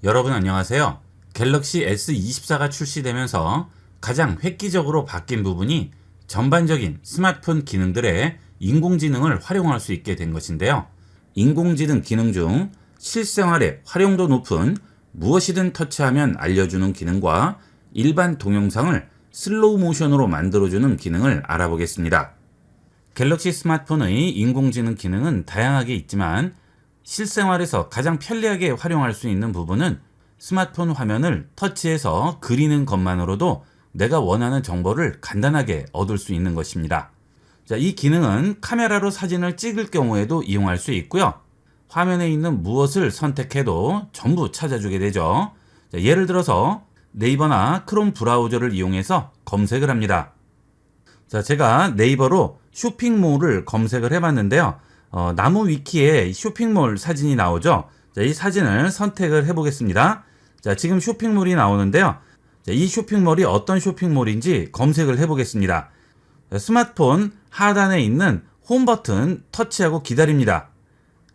여러분 안녕하세요. 갤럭시 S24가 출시되면서 가장 획기적으로 바뀐 부분이 전반적인 스마트폰 기능들의 인공지능을 활용할 수 있게 된 것인데요. 인공지능 기능 중 실생활에 활용도 높은 무엇이든 터치하면 알려주는 기능과 일반 동영상을 슬로우 모션으로 만들어주는 기능을 알아보겠습니다. 갤럭시 스마트폰의 인공지능 기능은 다양하게 있지만 실생활에서 가장 편리하게 활용할 수 있는 부분은 스마트폰 화면을 터치해서 그리는 것만으로도 내가 원하는 정보를 간단하게 얻을 수 있는 것입니다. 자, 이 기능은 카메라로 사진을 찍을 경우에도 이용할 수 있고요. 화면에 있는 무엇을 선택해도 전부 찾아주게 되죠. 자, 예를 들어서 네이버나 크롬 브라우저를 이용해서 검색을 합니다. 자, 제가 네이버로 쇼핑몰을 검색을 해봤는데요. 나무 위키에 쇼핑몰 사진이 나오죠. 자, 이 사진을 선택을 해보겠습니다. 자, 지금 쇼핑몰이 나오는데요. 자, 이 쇼핑몰이 어떤 쇼핑몰인지 검색을 해보겠습니다. 자, 스마트폰 하단에 있는 홈 버튼 터치하고 기다립니다.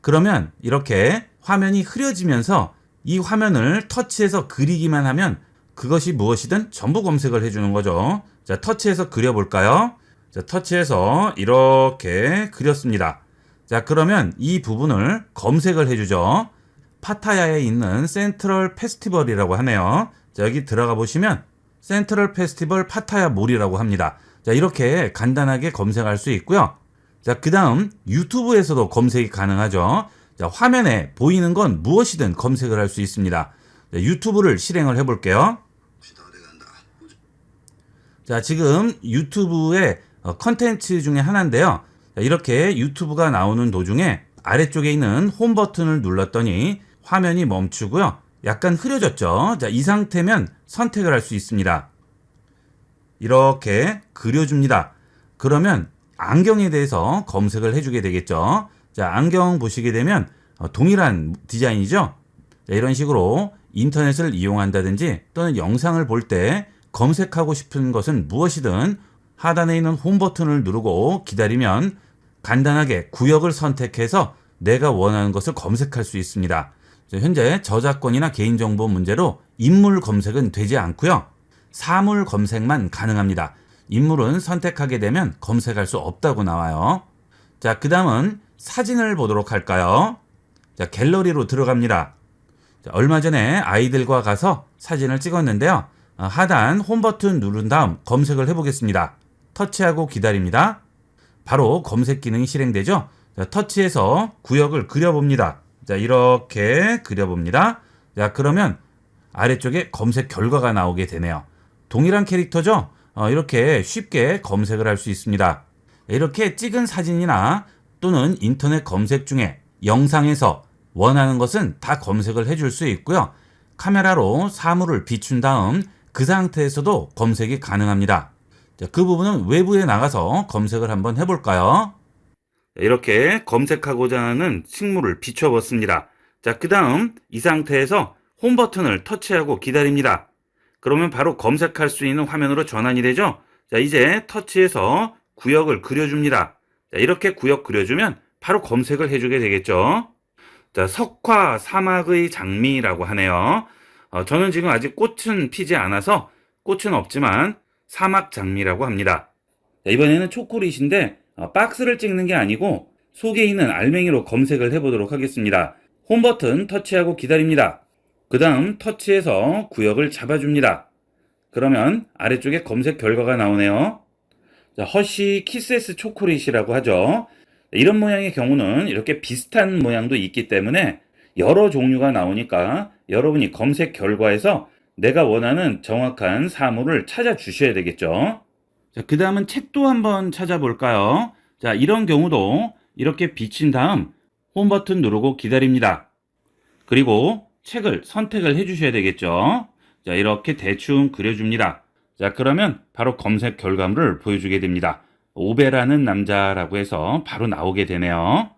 그러면 이렇게 화면이 흐려지면서 이 화면을 터치해서 그리기만 하면 그것이 무엇이든 전부 검색을 해주는 거죠. 자, 터치해서 그려볼까요? 자, 터치해서 이렇게 그렸습니다. 자, 그러면 이 부분을 검색을 해주죠. 파타야에 있는 센트럴 페스티벌이라고 하네요. 자, 여기 들어가 보시면 센트럴 페스티벌 파타야 몰이라고 합니다. 자, 이렇게 간단하게 검색할 수 있고요. 자, 그 다음 유튜브에서도 검색이 가능하죠. 자, 화면에 보이는 건 무엇이든 검색을 할 수 있습니다. 자, 유튜브를 실행을 해볼게요. 자, 지금 유튜브의 컨텐츠 중에 하나인데요. 자, 이렇게 유튜브가 나오는 도중에 아래쪽에 있는 홈 버튼을 눌렀더니 화면이 멈추고요. 약간 흐려졌죠. 자, 이 상태면 선택을 할 수 있습니다. 이렇게 그려줍니다. 그러면 안경에 대해서 검색을 해주게 되겠죠. 자, 안경 보시게 되면 동일한 디자인이죠. 자, 이런 식으로 인터넷을 이용한다든지 또는 영상을 볼 때 검색하고 싶은 것은 무엇이든 하단에 있는 홈 버튼을 누르고 기다리면 간단하게 구역을 선택해서 내가 원하는 것을 검색할 수 있습니다. 현재 저작권이나 개인정보 문제로 인물 검색은 되지 않고요. 사물 검색만 가능합니다. 인물은 선택하게 되면 검색할 수 없다고 나와요. 자, 그 다음은 사진을 보도록 할까요? 자, 갤러리로 들어갑니다. 자, 얼마 전에 아이들과 가서 사진을 찍었는데요. 하단 홈 버튼 누른 다음 검색을 해보겠습니다. 터치하고 기다립니다. 바로 검색 기능이 실행되죠. 자, 터치해서 구역을 그려봅니다. 자, 이렇게 그려봅니다. 자, 그러면 아래쪽에 검색 결과가 나오게 되네요. 동일한 캐릭터죠? 이렇게 쉽게 검색을 할 수 있습니다. 이렇게 찍은 사진이나 또는 인터넷 검색 중에 영상에서 원하는 것은 다 검색을 해줄 수 있고요. 카메라로 사물을 비춘 다음 그 상태에서도 검색이 가능합니다. 자, 그 부분은 외부에 나가서 검색을 한번 해볼까요? 이렇게 검색하고자 하는 식물을 비춰봤습니다. 자, 그 다음 이 상태에서 홈 버튼을 터치하고 기다립니다. 그러면 바로 검색할 수 있는 화면으로 전환이 되죠. 자, 이제 터치해서 구역을 그려줍니다. 자, 이렇게 구역 그려주면 바로 검색을 해주게 되겠죠. 자, 석화 사막의 장미라고 하네요. 저는 지금 아직 꽃은 피지 않아서 꽃은 없지만 사막 장미라고 합니다. 자, 이번에는 초콜릿인데 박스를 찍는 게 아니고 속에 있는 알맹이로 검색을 해보도록 하겠습니다. 홈 버튼 터치하고 기다립니다. 그 다음 터치해서 구역을 잡아줍니다. 그러면 아래쪽에 검색 결과가 나오네요. 자, 허쉬 키세스 초콜릿이라고 하죠. 이런 모양의 경우는 이렇게 비슷한 모양도 있기 때문에 여러 종류가 나오니까 여러분이 검색 결과에서 내가 원하는 정확한 사물을 찾아주셔야 되겠죠. 자, 그 다음은 책도 한번 찾아볼까요? 자, 이런 경우도 이렇게 비친 다음 홈 버튼 누르고 기다립니다. 그리고 책을 선택을 해주셔야 되겠죠. 자, 이렇게 대충 그려줍니다. 자, 그러면 바로 검색 결과물을 보여주게 됩니다. 오베라는 남자라고 해서 바로 나오게 되네요.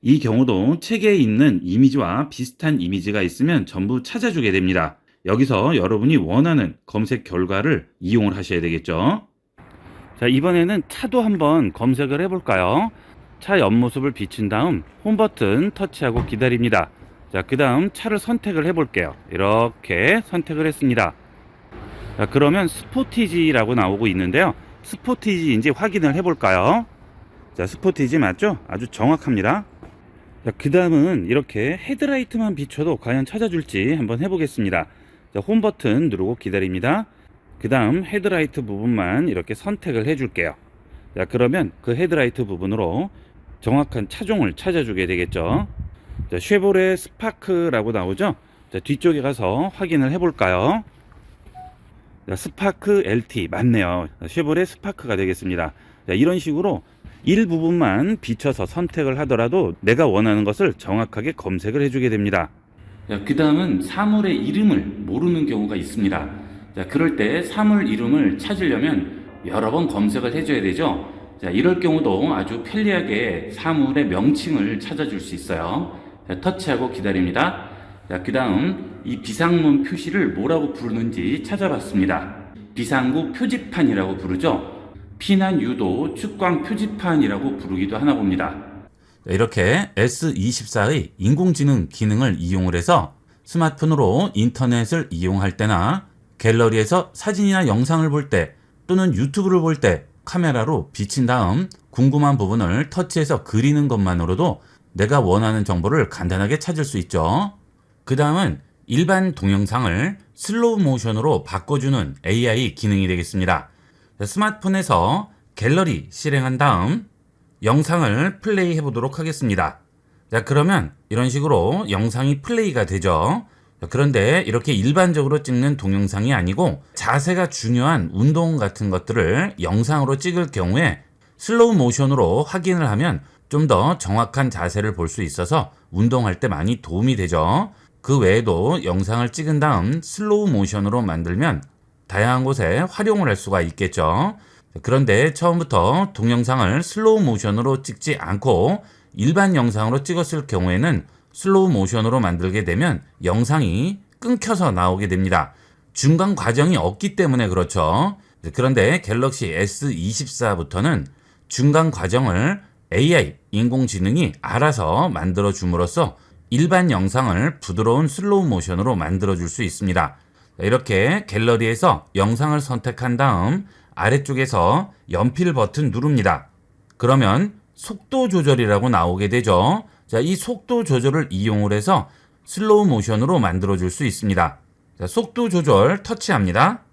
이 경우도 책에 있는 이미지와 비슷한 이미지가 있으면 전부 찾아주게 됩니다. 여기서 여러분이 원하는 검색 결과를 이용을 하셔야 되겠죠. 자, 이번에는 차도 한번 검색을 해볼까요? 차 옆모습을 비춘 다음 홈 버튼 터치하고 기다립니다. 자, 그 다음 차를 선택을 해 볼게요. 이렇게 선택을 했습니다. 자, 그러면 스포티지라고 나오고 있는데요. 스포티지인지 확인을 해 볼까요? 자, 스포티지 맞죠? 아주 정확합니다. 자, 그 다음은 이렇게 헤드라이트만 비춰도 과연 찾아줄지 한번 해보겠습니다. 자, 홈 버튼 누르고 기다립니다. 그 다음 헤드라이트 부분만 이렇게 선택을 해줄게요. 자, 그러면 그 헤드라이트 부분으로 정확한 차종을 찾아주게 되겠죠. 자, 쉐보레 스파크라고 나오죠. 자, 뒤쪽에 가서 확인을 해볼까요? 자, 스파크 LT 맞네요. 쉐보레 스파크가 되겠습니다. 자, 이런 식으로 일부분만 비춰서 선택을 하더라도 내가 원하는 것을 정확하게 검색을 해주게 됩니다. 그 다음은 사물의 이름을 모르는 경우가 있습니다. 자, 그럴 때 사물 이름을 찾으려면 여러 번 검색을 해줘야 되죠. 자, 이럴 경우도 아주 편리하게 사물의 명칭을 찾아줄 수 있어요. 자, 터치하고 기다립니다. 자, 그 다음 이 비상문 표시를 뭐라고 부르는지 찾아봤습니다. 비상구 표지판이라고 부르죠. 피난 유도 측광 표지판이라고 부르기도 하나 봅니다. 이렇게 S24의 인공지능 기능을 이용을 해서 스마트폰으로 인터넷을 이용할 때나 갤러리에서 사진이나 영상을 볼 때 또는 유튜브를 볼 때 카메라로 비친 다음 궁금한 부분을 터치해서 그리는 것만으로도 내가 원하는 정보를 간단하게 찾을 수 있죠. 그 다음은 일반 동영상을 슬로우 모션으로 바꿔주는 AI 기능이 되겠습니다. 스마트폰에서 갤러리 실행한 다음 영상을 플레이 해보도록 하겠습니다. 자, 그러면 이런 식으로 영상이 플레이가 되죠. 그런데 이렇게 일반적으로 찍는 동영상이 아니고 자세가 중요한 운동 같은 것들을 영상으로 찍을 경우에 슬로우 모션으로 확인을 하면 좀 더 정확한 자세를 볼 수 있어서 운동할 때 많이 도움이 되죠. 그 외에도 영상을 찍은 다음 슬로우 모션으로 만들면 다양한 곳에 활용을 할 수가 있겠죠. 그런데 처음부터 동영상을 슬로우 모션으로 찍지 않고 일반 영상으로 찍었을 경우에는 슬로우 모션으로 만들게 되면 영상이 끊겨서 나오게 됩니다. 중간 과정이 없기 때문에 그렇죠. 그런데 갤럭시 S24부터는 중간 과정을 AI, 인공지능이 알아서 만들어 줌으로써 일반 영상을 부드러운 슬로우 모션으로 만들어 줄 수 있습니다. 이렇게 갤러리에서 영상을 선택한 다음 아래쪽에서 연필 버튼 누릅니다. 그러면 속도 조절이라고 나오게 되죠. 자, 이 속도 조절을 이용을 해서 슬로우 모션으로 만들어 줄 수 있습니다. 자, 속도 조절 터치합니다.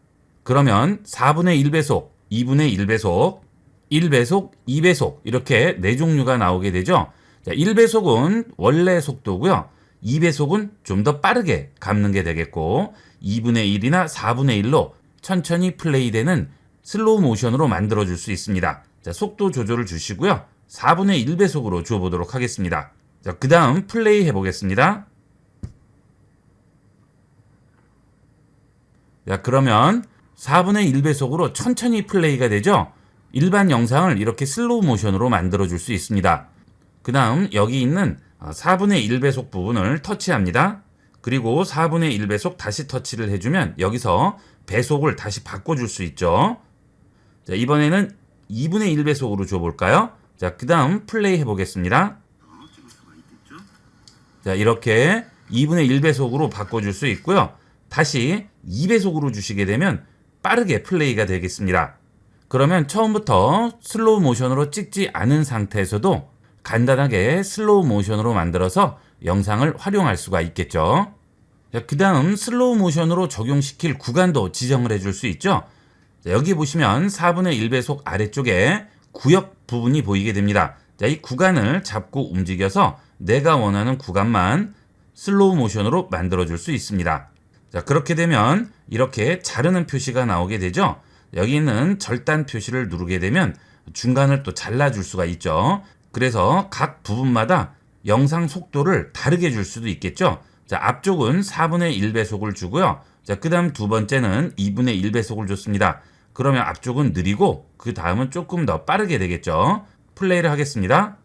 그러면 4분의 1배속, 2분의 1배속, 1배속, 2배속 이렇게 네 종류가 나오게 되죠. 자, 1배속은 원래 속도고요. 2배속은 좀 더 빠르게 감는 게 되겠고 2분의 1이나 4분의 1로 천천히 플레이되는 슬로우 모션으로 만들어 줄 수 있습니다. 자, 속도 조절을 주시고요. 4분의 1배속으로 주어보도록 하겠습니다. 자, 그 다음 플레이 해보겠습니다. 자, 그러면 4분의 1배속으로 천천히 플레이가 되죠. 일반 영상을 이렇게 슬로우 모션으로 만들어 줄 수 있습니다. 그 다음 여기 있는 4분의 1배속 부분을 터치합니다. 그리고 4분의 1배속 다시 터치를 해주면 여기서 배속을 다시 바꿔줄 수 있죠. 자, 이번에는 2분의 1배속으로 줘볼까요? 자, 그 다음 플레이 해보겠습니다. 자, 이렇게 2분의 1배속으로 바꿔줄 수 있고요. 다시 2배속으로 주시게 되면 빠르게 플레이가 되겠습니다. 그러면 처음부터 슬로우 모션으로 찍지 않은 상태에서도 간단하게 슬로우 모션으로 만들어서 영상을 활용할 수가 있겠죠. 그 다음 슬로우 모션으로 적용시킬 구간도 지정을 해줄 수 있죠. 자, 여기 보시면 4분의 1배속 아래쪽에 구역 부분이 보이게 됩니다. 자, 이 구간을 잡고 움직여서 내가 원하는 구간만 슬로우 모션으로 만들어 줄 수 있습니다. 자, 그렇게 되면 이렇게 자르는 표시가 나오게 되죠. 여기 있는 절단 표시를 누르게 되면 중간을 또 잘라줄 수가 있죠. 그래서 각 부분마다 영상 속도를 다르게 줄 수도 있겠죠. 자, 앞쪽은 4분의 1배속을 주고요. 자, 그 다음 두 번째는 2분의 1배속을 줬습니다. 그러면 앞쪽은 느리고 그 다음은 조금 더 빠르게 되겠죠. 플레이를 하겠습니다.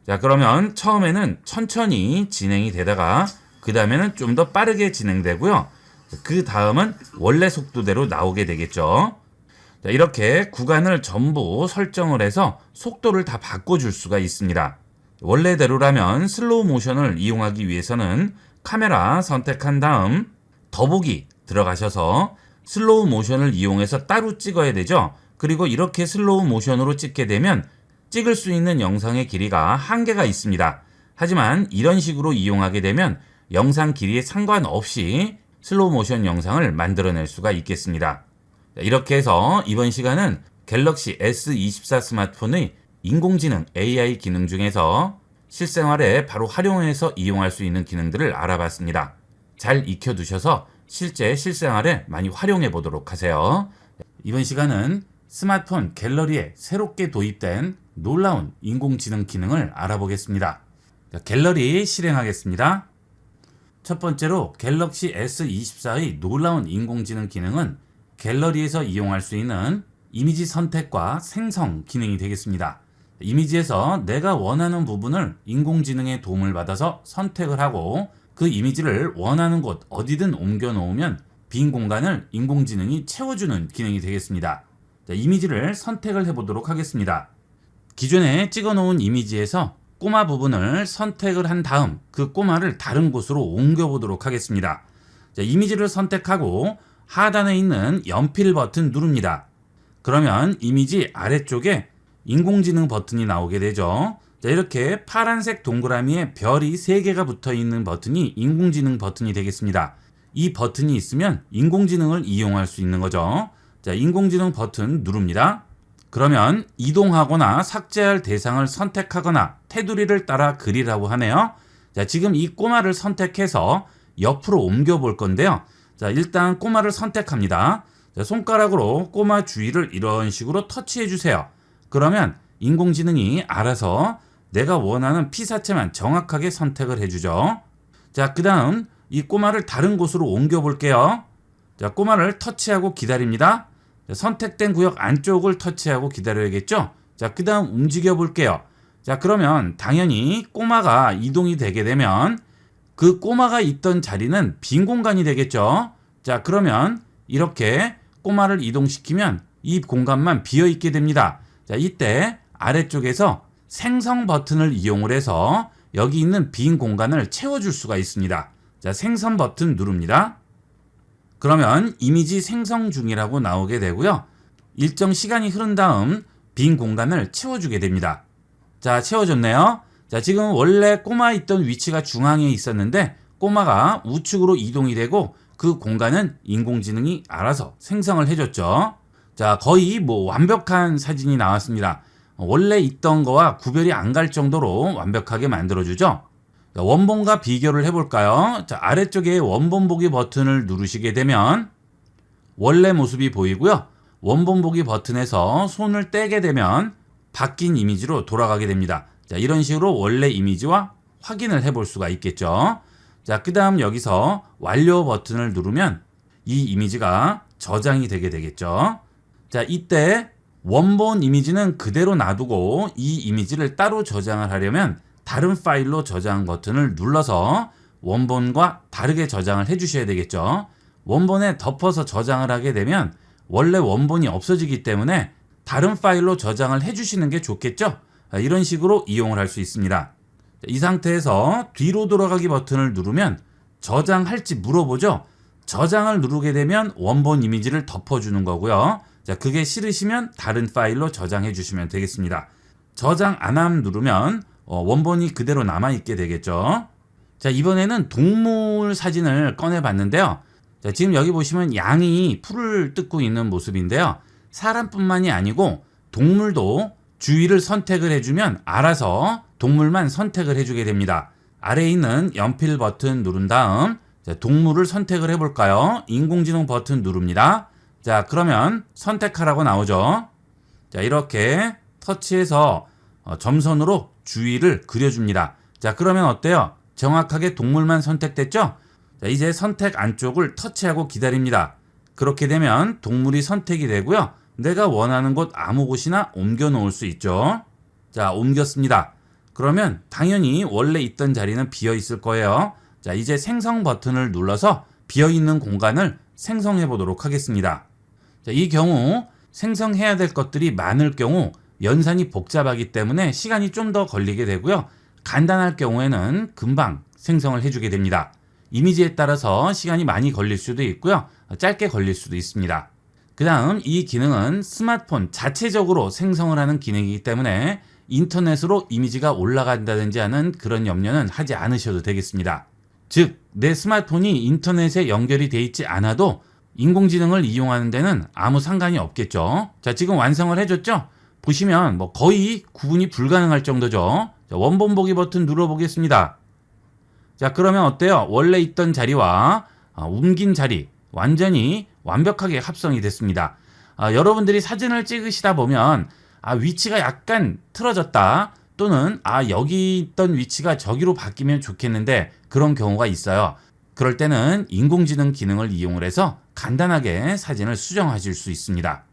자, 그러면 처음에는 천천히 진행이 되다가 그 다음에는 좀 더 빠르게 진행되고요. 그 다음은 원래 속도대로 나오게 되겠죠. 자, 이렇게 구간을 전부 설정을 해서 속도를 다 바꿔줄 수가 있습니다. 원래대로라면 슬로우 모션을 이용하기 위해서는 카메라 선택한 다음 더보기 들어가셔서 슬로우 모션을 이용해서 따로 찍어야 되죠. 그리고 이렇게 슬로우 모션으로 찍게 되면 찍을 수 있는 영상의 길이가 한계가 있습니다. 하지만 이런 식으로 이용하게 되면 영상 길이에 상관없이 슬로우 모션 영상을 만들어낼 수가 있겠습니다. 이렇게 해서 이번 시간은 갤럭시 S24 스마트폰의 인공지능 AI 기능 중에서 실생활에 바로 활용해서 이용할 수 있는 기능들을 알아봤습니다. 잘 익혀두셔서 실제 실생활에 많이 활용해 보도록 하세요. 이번 시간은 스마트폰 갤러리에 새롭게 도입된 놀라운 인공지능 기능을 알아보겠습니다. 갤러리 실행하겠습니다. 첫 번째로 갤럭시 S24의 놀라운 인공지능 기능은 갤러리에서 이용할 수 있는 이미지 선택과 생성 기능이 되겠습니다. 이미지에서 내가 원하는 부분을 인공지능의 도움을 받아서 선택을 하고 그 이미지를 원하는 곳 어디든 옮겨 놓으면 빈 공간을 인공지능이 채워주는 기능이 되겠습니다. 자, 이미지를 선택을 해보도록 하겠습니다. 기존에 찍어 놓은 이미지에서 꼬마 부분을 선택을 한 다음 그 꼬마를 다른 곳으로 옮겨 보도록 하겠습니다. 자, 이미지를 선택하고 하단에 있는 연필 버튼 누릅니다. 그러면 이미지 아래쪽에 인공지능 버튼이 나오게 되죠. 자, 이렇게 파란색 동그라미에 별이 3개가 붙어 있는 버튼이 인공지능 버튼이 되겠습니다. 이 버튼이 있으면 인공지능을 이용할 수 있는 거죠. 자, 인공지능 버튼 누릅니다. 그러면 이동하거나 삭제할 대상을 선택하거나 테두리를 따라 그리라고 하네요. 자, 지금 이 꼬마를 선택해서 옆으로 옮겨 볼 건데요. 자, 일단 꼬마를 선택합니다. 자, 손가락으로 꼬마 주위를 이런 식으로 터치해 주세요. 그러면 인공지능이 알아서 내가 원하는 피사체만 정확하게 선택을 해주죠. 자, 그 다음 이 꼬마를 다른 곳으로 옮겨 볼게요. 자, 꼬마를 터치하고 기다립니다. 자, 선택된 구역 안쪽을 터치하고 기다려야겠죠. 자, 그 다음 움직여 볼게요. 자, 그러면 당연히 꼬마가 이동이 되게 되면 그 꼬마가 있던 자리는 빈 공간이 되겠죠. 자, 그러면 이렇게 꼬마를 이동시키면 이 공간만 비어 있게 됩니다. 자, 이때 아래쪽에서 생성 버튼을 이용을 해서 여기 있는 빈 공간을 채워줄 수가 있습니다. 자, 생성 버튼 누릅니다. 그러면 이미지 생성 중이라고 나오게 되고요. 일정 시간이 흐른 다음 빈 공간을 채워주게 됩니다. 자, 채워졌네요. 자, 지금 원래 꼬마 있던 위치가 중앙에 있었는데 꼬마가 우측으로 이동이 되고 그 공간은 인공지능이 알아서 생성을 해줬죠. 자, 거의 완벽한 사진이 나왔습니다. 원래 있던 거와 구별이 안 갈 정도로 완벽하게 만들어주죠. 자, 원본과 비교를 해볼까요? 자, 아래쪽에 원본 보기 버튼을 누르시게 되면 원래 모습이 보이고요. 원본 보기 버튼에서 손을 떼게 되면 바뀐 이미지로 돌아가게 됩니다. 자, 이런 식으로 원래 이미지와 확인을 해볼 수가 있겠죠. 자, 그 다음 여기서 완료 버튼을 누르면 이 이미지가 저장이 되게 되겠죠. 자, 이때 원본 이미지는 그대로 놔두고 이 이미지를 따로 저장을 하려면 다른 파일로 저장 버튼을 눌러서 원본과 다르게 저장을 해주셔야 되겠죠. 원본에 덮어서 저장을 하게 되면 원래 원본이 없어지기 때문에 다른 파일로 저장을 해주시는 게 좋겠죠. 이런 식으로 이용을 할 수 있습니다. 이 상태에서 뒤로 돌아가기 버튼을 누르면 저장할지 물어보죠. 저장을 누르게 되면 원본 이미지를 덮어주는 거고요. 자, 그게 싫으시면 다른 파일로 저장해 주시면 되겠습니다. 저장 안 함 누르면 원본이 그대로 남아있게 되겠죠. 자, 이번에는 동물 사진을 꺼내 봤는데요. 자, 지금 여기 보시면 양이 풀을 뜯고 있는 모습인데요. 사람뿐만이 아니고 동물도 주위를 선택을 해주면 알아서 동물만 선택을 해주게 됩니다. 아래에 있는 연필 버튼 누른 다음 자, 동물을 선택을 해볼까요? 인공지능 버튼 누릅니다. 자, 그러면 선택하라고 나오죠. 자, 이렇게 터치해서 점선으로 주위를 그려줍니다. 자, 그러면 어때요? 정확하게 동물만 선택됐죠? 자, 이제 선택 안쪽을 터치하고 기다립니다. 그렇게 되면 동물이 선택이 되고요. 내가 원하는 곳 아무 곳이나 옮겨 놓을 수 있죠. 자, 옮겼습니다. 그러면 당연히 원래 있던 자리는 비어 있을 거예요. 자, 이제 생성 버튼을 눌러서 비어 있는 공간을 생성해 보도록 하겠습니다. 자, 이 경우 생성해야 될 것들이 많을 경우 연산이 복잡하기 때문에 시간이 좀 더 걸리게 되고요. 간단할 경우에는 금방 생성을 해주게 됩니다. 이미지에 따라서 시간이 많이 걸릴 수도 있고요. 짧게 걸릴 수도 있습니다. 그 다음 이 기능은 스마트폰 자체적으로 생성을 하는 기능이기 때문에 인터넷으로 이미지가 올라간다든지 하는 그런 염려는 하지 않으셔도 되겠습니다. 즉, 내 스마트폰이 인터넷에 연결이 돼 있지 않아도 인공지능을 이용하는 데는 아무 상관이 없겠죠. 자, 지금 완성을 해줬죠? 보시면 거의 구분이 불가능할 정도죠. 자, 원본 보기 버튼 눌러보겠습니다. 자, 그러면 어때요? 원래 있던 자리와 옮긴 자리 완전히 완벽하게 합성이 됐습니다. 여러분들이 사진을 찍으시다 보면 위치가 약간 틀어졌다 또는 여기 있던 위치가 저기로 바뀌면 좋겠는데 그런 경우가 있어요. 그럴 때는 인공지능 기능을 이용을 해서 간단하게 사진을 수정하실 수 있습니다.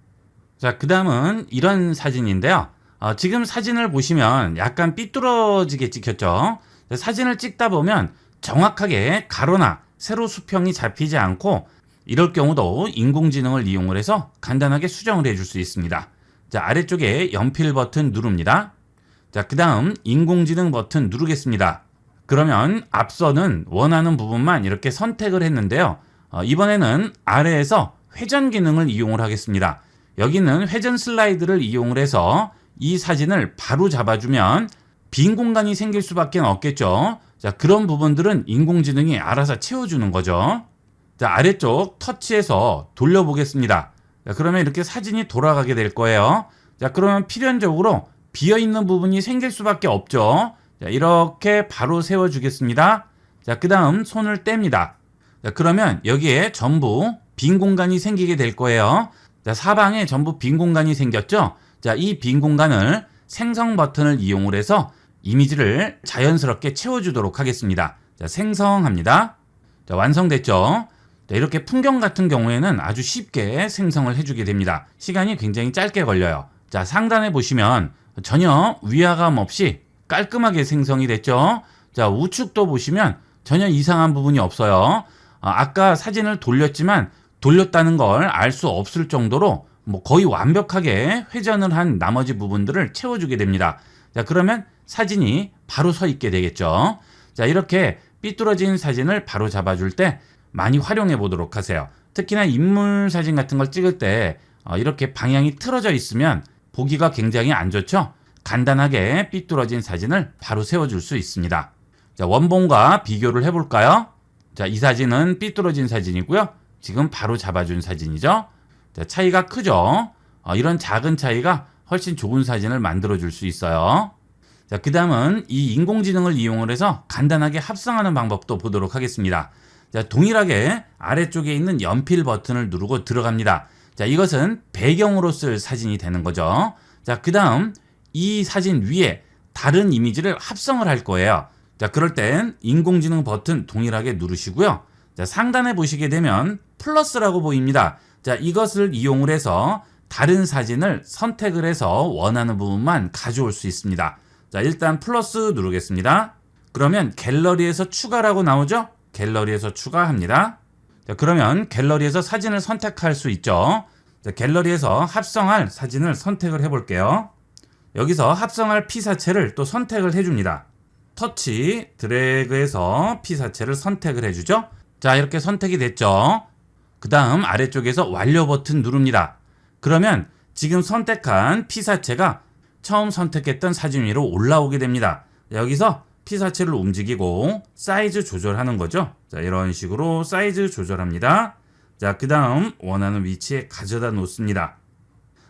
자, 그 다음은 이런 사진인데요. 지금 사진을 보시면 약간 삐뚤어지게 찍혔죠. 사진을 찍다 보면 정확하게 가로나 세로 수평이 잡히지 않고 이럴 경우도 인공지능을 이용을 해서 간단하게 수정을 해줄 수 있습니다. 자, 아래쪽에 연필 버튼 누릅니다. 자, 그 다음 인공지능 버튼 누르겠습니다. 그러면 앞서는 원하는 부분만 이렇게 선택을 했는데요. 이번에는 아래에서 회전 기능을 이용을 하겠습니다. 여기는 회전 슬라이드를 이용을 해서 이 사진을 바로 잡아주면 빈 공간이 생길 수밖에 없겠죠. 자, 그런 부분들은 인공지능이 알아서 채워주는 거죠. 자, 아래쪽 터치해서 돌려보겠습니다. 자, 그러면 이렇게 사진이 돌아가게 될 거예요. 자, 그러면 필연적으로 비어있는 부분이 생길 수밖에 없죠. 자, 이렇게 바로 세워주겠습니다. 자, 그 다음 손을 뗍니다. 자, 그러면 여기에 전부 빈 공간이 생기게 될 거예요. 자, 사방에 전부 빈 공간이 생겼죠. 자, 이 빈 공간을 생성 버튼을 이용을 해서 이미지를 자연스럽게 채워주도록 하겠습니다. 자, 생성합니다. 자, 완성됐죠. 자, 이렇게 풍경 같은 경우에는 아주 쉽게 생성을 해주게 됩니다. 시간이 굉장히 짧게 걸려요. 자, 상단에 보시면 전혀 위화감 없이 깔끔하게 생성이 됐죠. 자, 우측도 보시면 전혀 이상한 부분이 없어요. 아까 사진을 돌렸지만 돌렸다는 걸 알 수 없을 정도로 거의 완벽하게 회전을 한 나머지 부분들을 채워주게 됩니다. 자, 그러면 사진이 바로 서 있게 되겠죠. 자, 이렇게 삐뚤어진 사진을 바로 잡아줄 때 많이 활용해 보도록 하세요. 특히나 인물 사진 같은 걸 찍을 때 이렇게 방향이 틀어져 있으면 보기가 굉장히 안 좋죠. 간단하게 삐뚤어진 사진을 바로 세워줄 수 있습니다. 자, 원본과 비교를 해볼까요? 자, 이 사진은 삐뚤어진 사진이고요. 지금 바로 잡아준 사진이죠. 자, 차이가 크죠. 이런 작은 차이가 훨씬 좋은 사진을 만들어줄 수 있어요. 자, 그 다음은 이 인공지능을 이용을 해서 간단하게 합성하는 방법도 보도록 하겠습니다. 자, 동일하게 아래쪽에 있는 연필 버튼을 누르고 들어갑니다. 자, 이것은 배경으로 쓸 사진이 되는 거죠. 자, 그 다음 이 사진 위에 다른 이미지를 합성을 할 거예요. 자, 그럴 땐 인공지능 버튼 동일하게 누르시고요. 자, 상단에 보시게 되면 플러스라고 보입니다. 자, 이것을 이용을 해서 다른 사진을 선택을 해서 원하는 부분만 가져올 수 있습니다. 자, 일단 플러스 누르겠습니다. 그러면 갤러리에서 추가라고 나오죠? 갤러리에서 추가합니다. 자, 그러면 갤러리에서 사진을 선택할 수 있죠. 자, 갤러리에서 합성할 사진을 선택을 해볼게요. 여기서 합성할 피사체를 또 선택을 해줍니다. 터치, 드래그해서 피사체를 선택을 해주죠. 자, 이렇게 선택이 됐죠. 그 다음 아래쪽에서 완료 버튼 누릅니다. 그러면 지금 선택한 피사체가 처음 선택했던 사진 위로 올라오게 됩니다. 여기서 피사체를 움직이고 사이즈 조절하는 거죠. 자, 이런 식으로 사이즈 조절합니다. 자, 그 다음 원하는 위치에 가져다 놓습니다.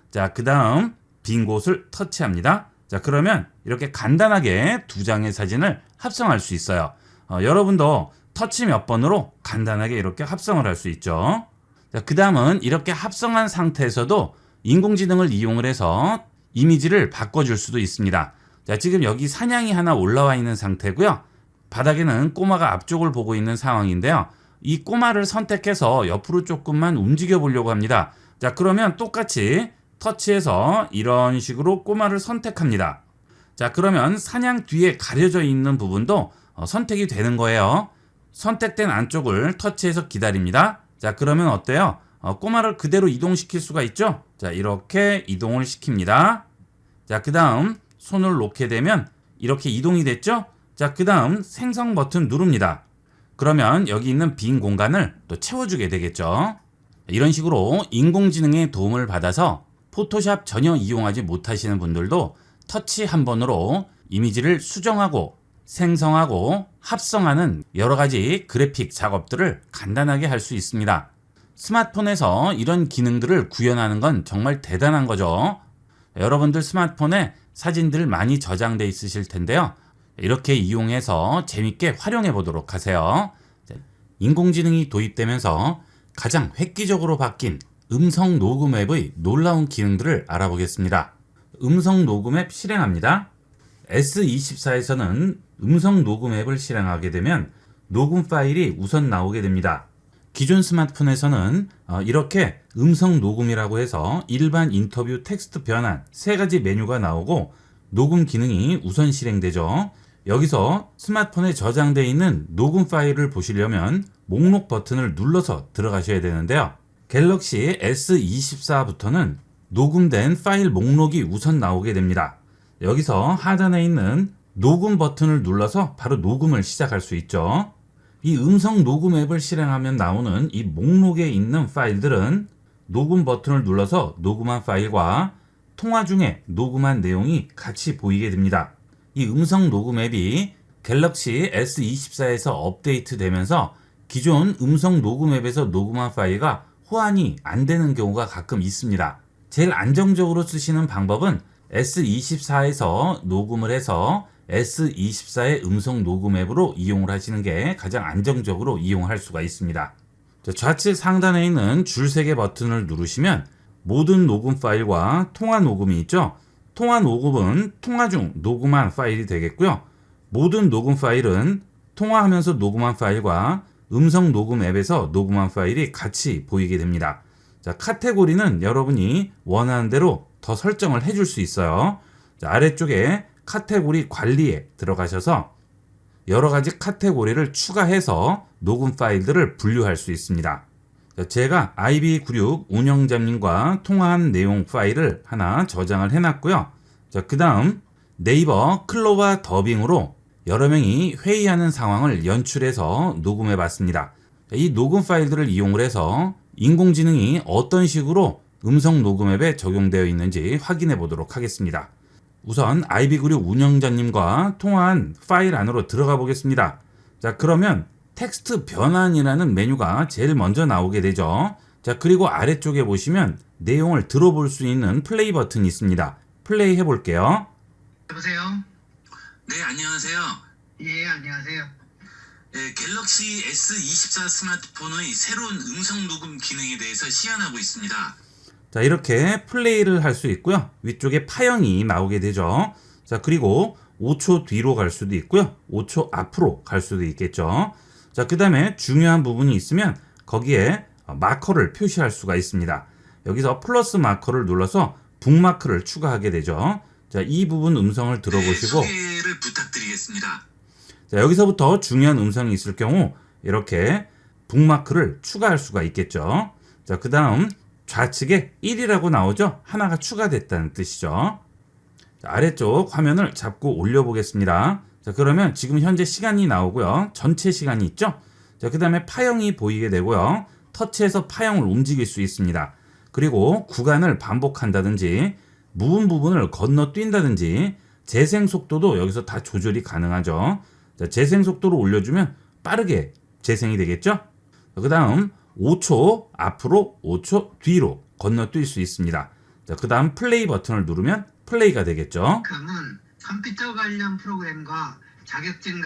자, 그 다음 빈 곳을 터치합니다. 자, 그러면 이렇게 간단하게 두 장의 사진을 합성할 수 있어요. 여러분도 터치 몇 번으로 간단하게 이렇게 합성을 할 수 있죠. 자, 그 다음은 이렇게 합성한 상태에서도 인공지능을 이용을 해서 이미지를 바꿔줄 수도 있습니다. 자, 지금 여기 사냥이 하나 올라와 있는 상태고요. 바닥에는 꼬마가 앞쪽을 보고 있는 상황인데요. 이 꼬마를 선택해서 옆으로 조금만 움직여 보려고 합니다. 자, 그러면 똑같이 터치해서 이런 식으로 꼬마를 선택합니다. 자, 그러면 사냥 뒤에 가려져 있는 부분도 선택이 되는 거예요. 선택된 안쪽을 터치해서 기다립니다. 자, 그러면 어때요? 꼬마를 그대로 이동시킬 수가 있죠. 자, 이렇게 이동을 시킵니다. 자, 그 다음 손을 놓게 되면 이렇게 이동이 됐죠. 자, 그 다음 생성 버튼 누릅니다. 그러면 여기 있는 빈 공간을 또 채워주게 되겠죠. 이런 식으로 인공지능의 도움을 받아서 포토샵 전혀 이용하지 못하시는 분들도 터치 한 번으로 이미지를 수정하고 생성하고 합성하는 여러 가지 그래픽 작업들을 간단하게 할 수 있습니다. 스마트폰에서 이런 기능들을 구현하는 건 정말 대단한 거죠. 여러분들 스마트폰에 사진들 많이 저장돼 있으실 텐데요. 이렇게 이용해서 재밌게 활용해 보도록 하세요. 인공지능이 도입되면서 가장 획기적으로 바뀐 음성 녹음 앱의 놀라운 기능들을 알아보겠습니다. 음성 녹음 앱 실행합니다. S24에서는 음성 녹음 앱을 실행하게 되면 녹음 파일이 우선 나오게 됩니다. 기존 스마트폰에서는 이렇게 음성 녹음이라고 해서 일반 인터뷰 텍스트 변환 세 가지 메뉴가 나오고 녹음 기능이 우선 실행되죠. 여기서 스마트폰에 저장되어 있는 녹음 파일을 보시려면 목록 버튼을 눌러서 들어가셔야 되는데요. 갤럭시 S24부터는 녹음된 파일 목록이 우선 나오게 됩니다. 여기서 하단에 있는 녹음 버튼을 눌러서 바로 녹음을 시작할 수 있죠. 이 음성 녹음 앱을 실행하면 나오는 이 목록에 있는 파일들은 녹음 버튼을 눌러서 녹음한 파일과 통화 중에 녹음한 내용이 같이 보이게 됩니다. 이 음성 녹음 앱이 갤럭시 S24에서 업데이트 되면서 기존 음성 녹음 앱에서 녹음한 파일과 호환이 안 되는 경우가 가끔 있습니다. 제일 안정적으로 쓰시는 방법은 S24에서 녹음을 해서 S24의 음성 녹음 앱으로 이용을 하시는 게 가장 안정적으로 이용할 수가 있습니다. 좌측 상단에 있는 줄 3개 버튼을 누르시면 모든 녹음 파일과 통화 녹음이 있죠. 통화 녹음은 통화 중 녹음한 파일이 되겠고요. 모든 녹음 파일은 통화하면서 녹음한 파일과 음성 녹음 앱에서 녹음한 파일이 같이 보이게 됩니다. 자, 카테고리는 여러분이 원하는 대로 더 설정을 해줄 수 있어요. 자, 아래쪽에 카테고리 관리에 들어가셔서 여러 가지 카테고리를 추가해서 녹음 파일들을 분류할 수 있습니다. 자, 제가 IB96 운영자님과 통화한 내용 파일을 하나 저장을 해놨고요. 자, 그 다음 네이버 클로바 더빙으로 여러 명이 회의하는 상황을 연출해서 녹음해 봤습니다. 이 녹음 파일들을 이용을 해서 인공지능이 어떤 식으로 음성 녹음 앱에 적용되어 있는지 확인해 보도록 하겠습니다. 우선 IB96 운영자님과 통화한 파일 안으로 들어가 보겠습니다. 자, 그러면 텍스트 변환이라는 메뉴가 제일 먼저 나오게 되죠. 자, 그리고 아래쪽에 보시면 내용을 들어볼 수 있는 플레이 버튼이 있습니다. 플레이 해볼게요. 여보세요? 네, 안녕하세요. 예, 안녕하세요. 네, 갤럭시 S24 스마트폰의 새로운 음성 녹음 기능에 대해서 시연하고 있습니다. 자, 이렇게 플레이를 할 수 있고요. 위쪽에 파형이 나오게 되죠. 자, 그리고 5초 뒤로 갈 수도 있고요. 5초 앞으로 갈 수도 있겠죠. 자, 그 다음에 중요한 부분이 있으면 거기에 마커를 표시할 수가 있습니다. 여기서 플러스 마커를 눌러서 북마크를 추가하게 되죠. 자, 이 부분 음성을 들어보시고 소개를 부탁드리겠습니다. 자, 여기서부터 중요한 음성이 있을 경우 이렇게 북마크를 추가할 수가 있겠죠. 자, 그 다음 좌측에 1이라고 나오죠. 하나가 추가됐다는 뜻이죠. 자, 아래쪽 화면을 잡고 올려보겠습니다. 자, 그러면 지금 현재 시간이 나오고요. 전체 시간이 있죠. 자, 그 다음에 파형이 보이게 되고요. 터치해서 파형을 움직일 수 있습니다. 그리고 구간을 반복한다든지 부분을 건너뛴다든지 재생 속도도 여기서 다 조절이 가능하죠. 자, 재생 속도를 올려주면 빠르게 재생이 되겠죠. 그 다음 5초 앞으로 5초 뒤로 건너뛸 수 있습니다. 자, 그 다음 플레이 버튼을 누르면 플레이가 되겠죠. 그러면 컴퓨터 관련 프로그램과 자격증.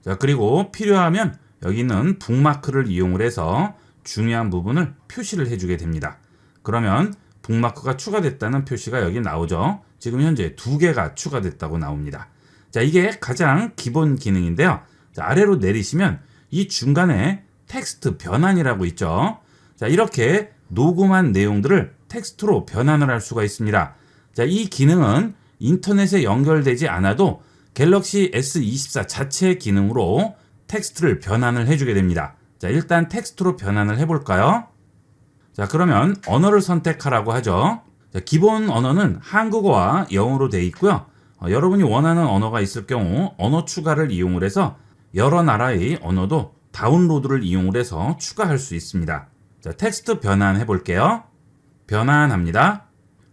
자, 그리고 필요하면 여기 있는 북마크를 이용을 해서 중요한 부분을 표시를 해주게 됩니다. 그러면 북마크가 추가됐다는 표시가 여기 나오죠. 지금 현재 2개가 추가됐다고 나옵니다. 자, 이게 가장 기본 기능인데요. 자, 아래로 내리시면 이 중간에 텍스트 변환이라고 있죠. 자, 이렇게 녹음한 내용들을 텍스트로 변환을 할 수가 있습니다. 자, 이 기능은 인터넷에 연결되지 않아도 갤럭시 S24 자체 기능으로 텍스트를 변환을 해주게 됩니다. 자, 일단 텍스트로 변환을 해볼까요? 자, 그러면 언어를 선택하라고 하죠. 자, 기본 언어는 한국어와 영어로 되어 있고요. 여러분이 원하는 언어가 있을 경우 언어 추가를 이용을 해서 여러 나라의 언어도 다운로드를 이용을 해서 추가할 수 있습니다. 자, 텍스트 변환해 볼게요. 변환합니다.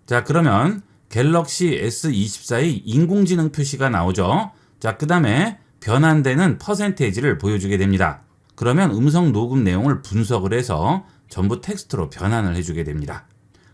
자, 그러면 갤럭시 S24의 인공지능 표시가 나오죠. 자, 그 다음에 변환되는 퍼센테이지를 보여주게 됩니다. 그러면 음성 녹음 내용을 분석을 해서 전부 텍스트로 변환을 해주게 됩니다.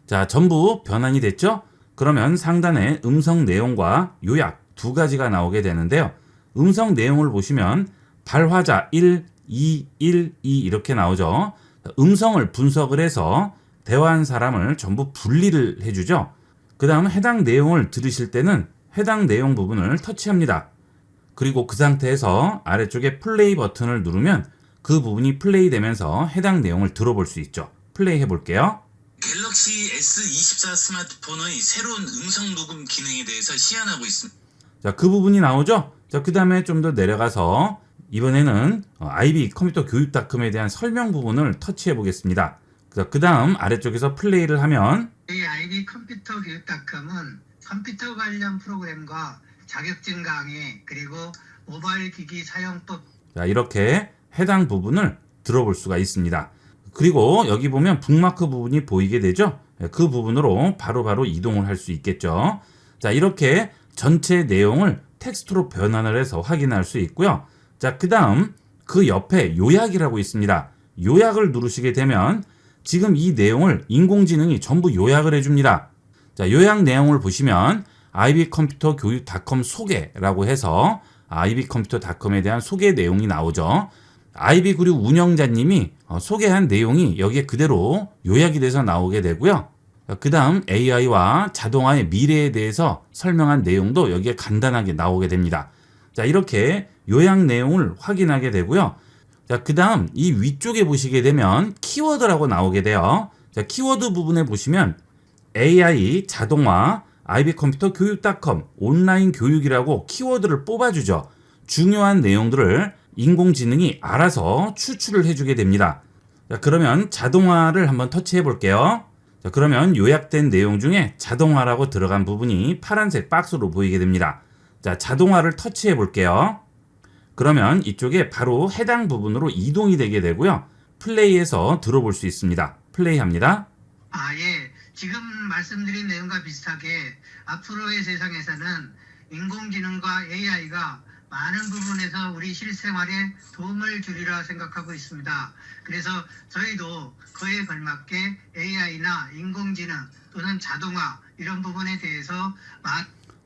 자, 전부 변환이 됐죠? 그러면 상단에 음성 내용과 요약 두 가지가 나오게 되는데요. 음성 내용을 보시면 발화자 1, 2, 1, 2 이렇게 나오죠. 음성을 분석을 해서 대화한 사람을 전부 분리를 해주죠. 그 다음 해당 내용을 들으실 때는 해당 내용 부분을 터치합니다. 그리고 그 상태에서 아래쪽에 플레이 버튼을 누르면 그 부분이 플레이 되면서 해당 내용을 들어볼 수 있죠. 플레이 해볼게요. 갤럭시 S24 스마트폰의 새로운 음성 녹음 기능에 대해서 시연하고 있습니다. 자, 그 부분이 나오죠? 자, 그 다음에 좀 더 내려가서 이번에는 IB 컴퓨터 교육닷컴에 대한 설명 부분을 터치해 보겠습니다. 그 다음 아래쪽에서 플레이를 하면 이 IB 컴퓨터 교육닷컴은 컴퓨터 관련 프로그램과 자격증 강의 그리고 모바일 기기 사용법 자, 이렇게 해당 부분을 들어볼 수가 있습니다. 그리고 여기 보면 북마크 부분이 보이게 되죠. 그 부분으로 바로바로 이동을 할 수 있겠죠. 자, 이렇게 전체 내용을 텍스트로 변환을 해서 확인할 수 있고요. 자, 그 다음 그 옆에 요약이라고 있습니다. 요약을 누르시게 되면 지금 이 내용을 인공지능이 전부 요약을 해줍니다. 자, 요약 내용을 보시면 ib컴퓨터교육닷컴 소개라고 해서 ib컴퓨터닷컴에 대한 소개 내용이 나오죠. IB그룹 운영자님이 소개한 내용이 여기에 그대로 요약이 돼서 나오게 되고요. 그 다음 AI와 자동화의 미래에 대해서 설명한 내용도 여기에 간단하게 나오게 됩니다. 자, 이렇게 요약 내용을 확인하게 되고요. 자, 그 다음 이 위쪽에 보시게 되면 키워드라고 나오게 돼요. 자, 키워드 부분에 보시면 AI, 자동화, ib컴퓨터 교육닷컴, 온라인 교육이라고 키워드를 뽑아주죠. 중요한 내용들을 인공지능이 알아서 추출을 해주게 됩니다. 자, 그러면 자동화를 한번 터치해 볼게요. 자, 그러면 요약된 내용 중에 자동화라고 들어간 부분이 파란색 박스로 보이게 됩니다. 자, 자동화를 터치해 볼게요. 그러면 이쪽에 바로 해당 부분으로 이동이 되게 되고요. 플레이해서 들어볼 수 있습니다. 플레이합니다. 예. 지금 말씀드린 내용과 비슷하게 앞으로의 세상에서는 인공지능과 AI가 많은 부분에서 우리 실생활에 도움을 주리라 생각하고 있습니다. 그래서 저희도 그에 걸맞게 AI나 인공지능 또는 자동화 이런 부분에 대해서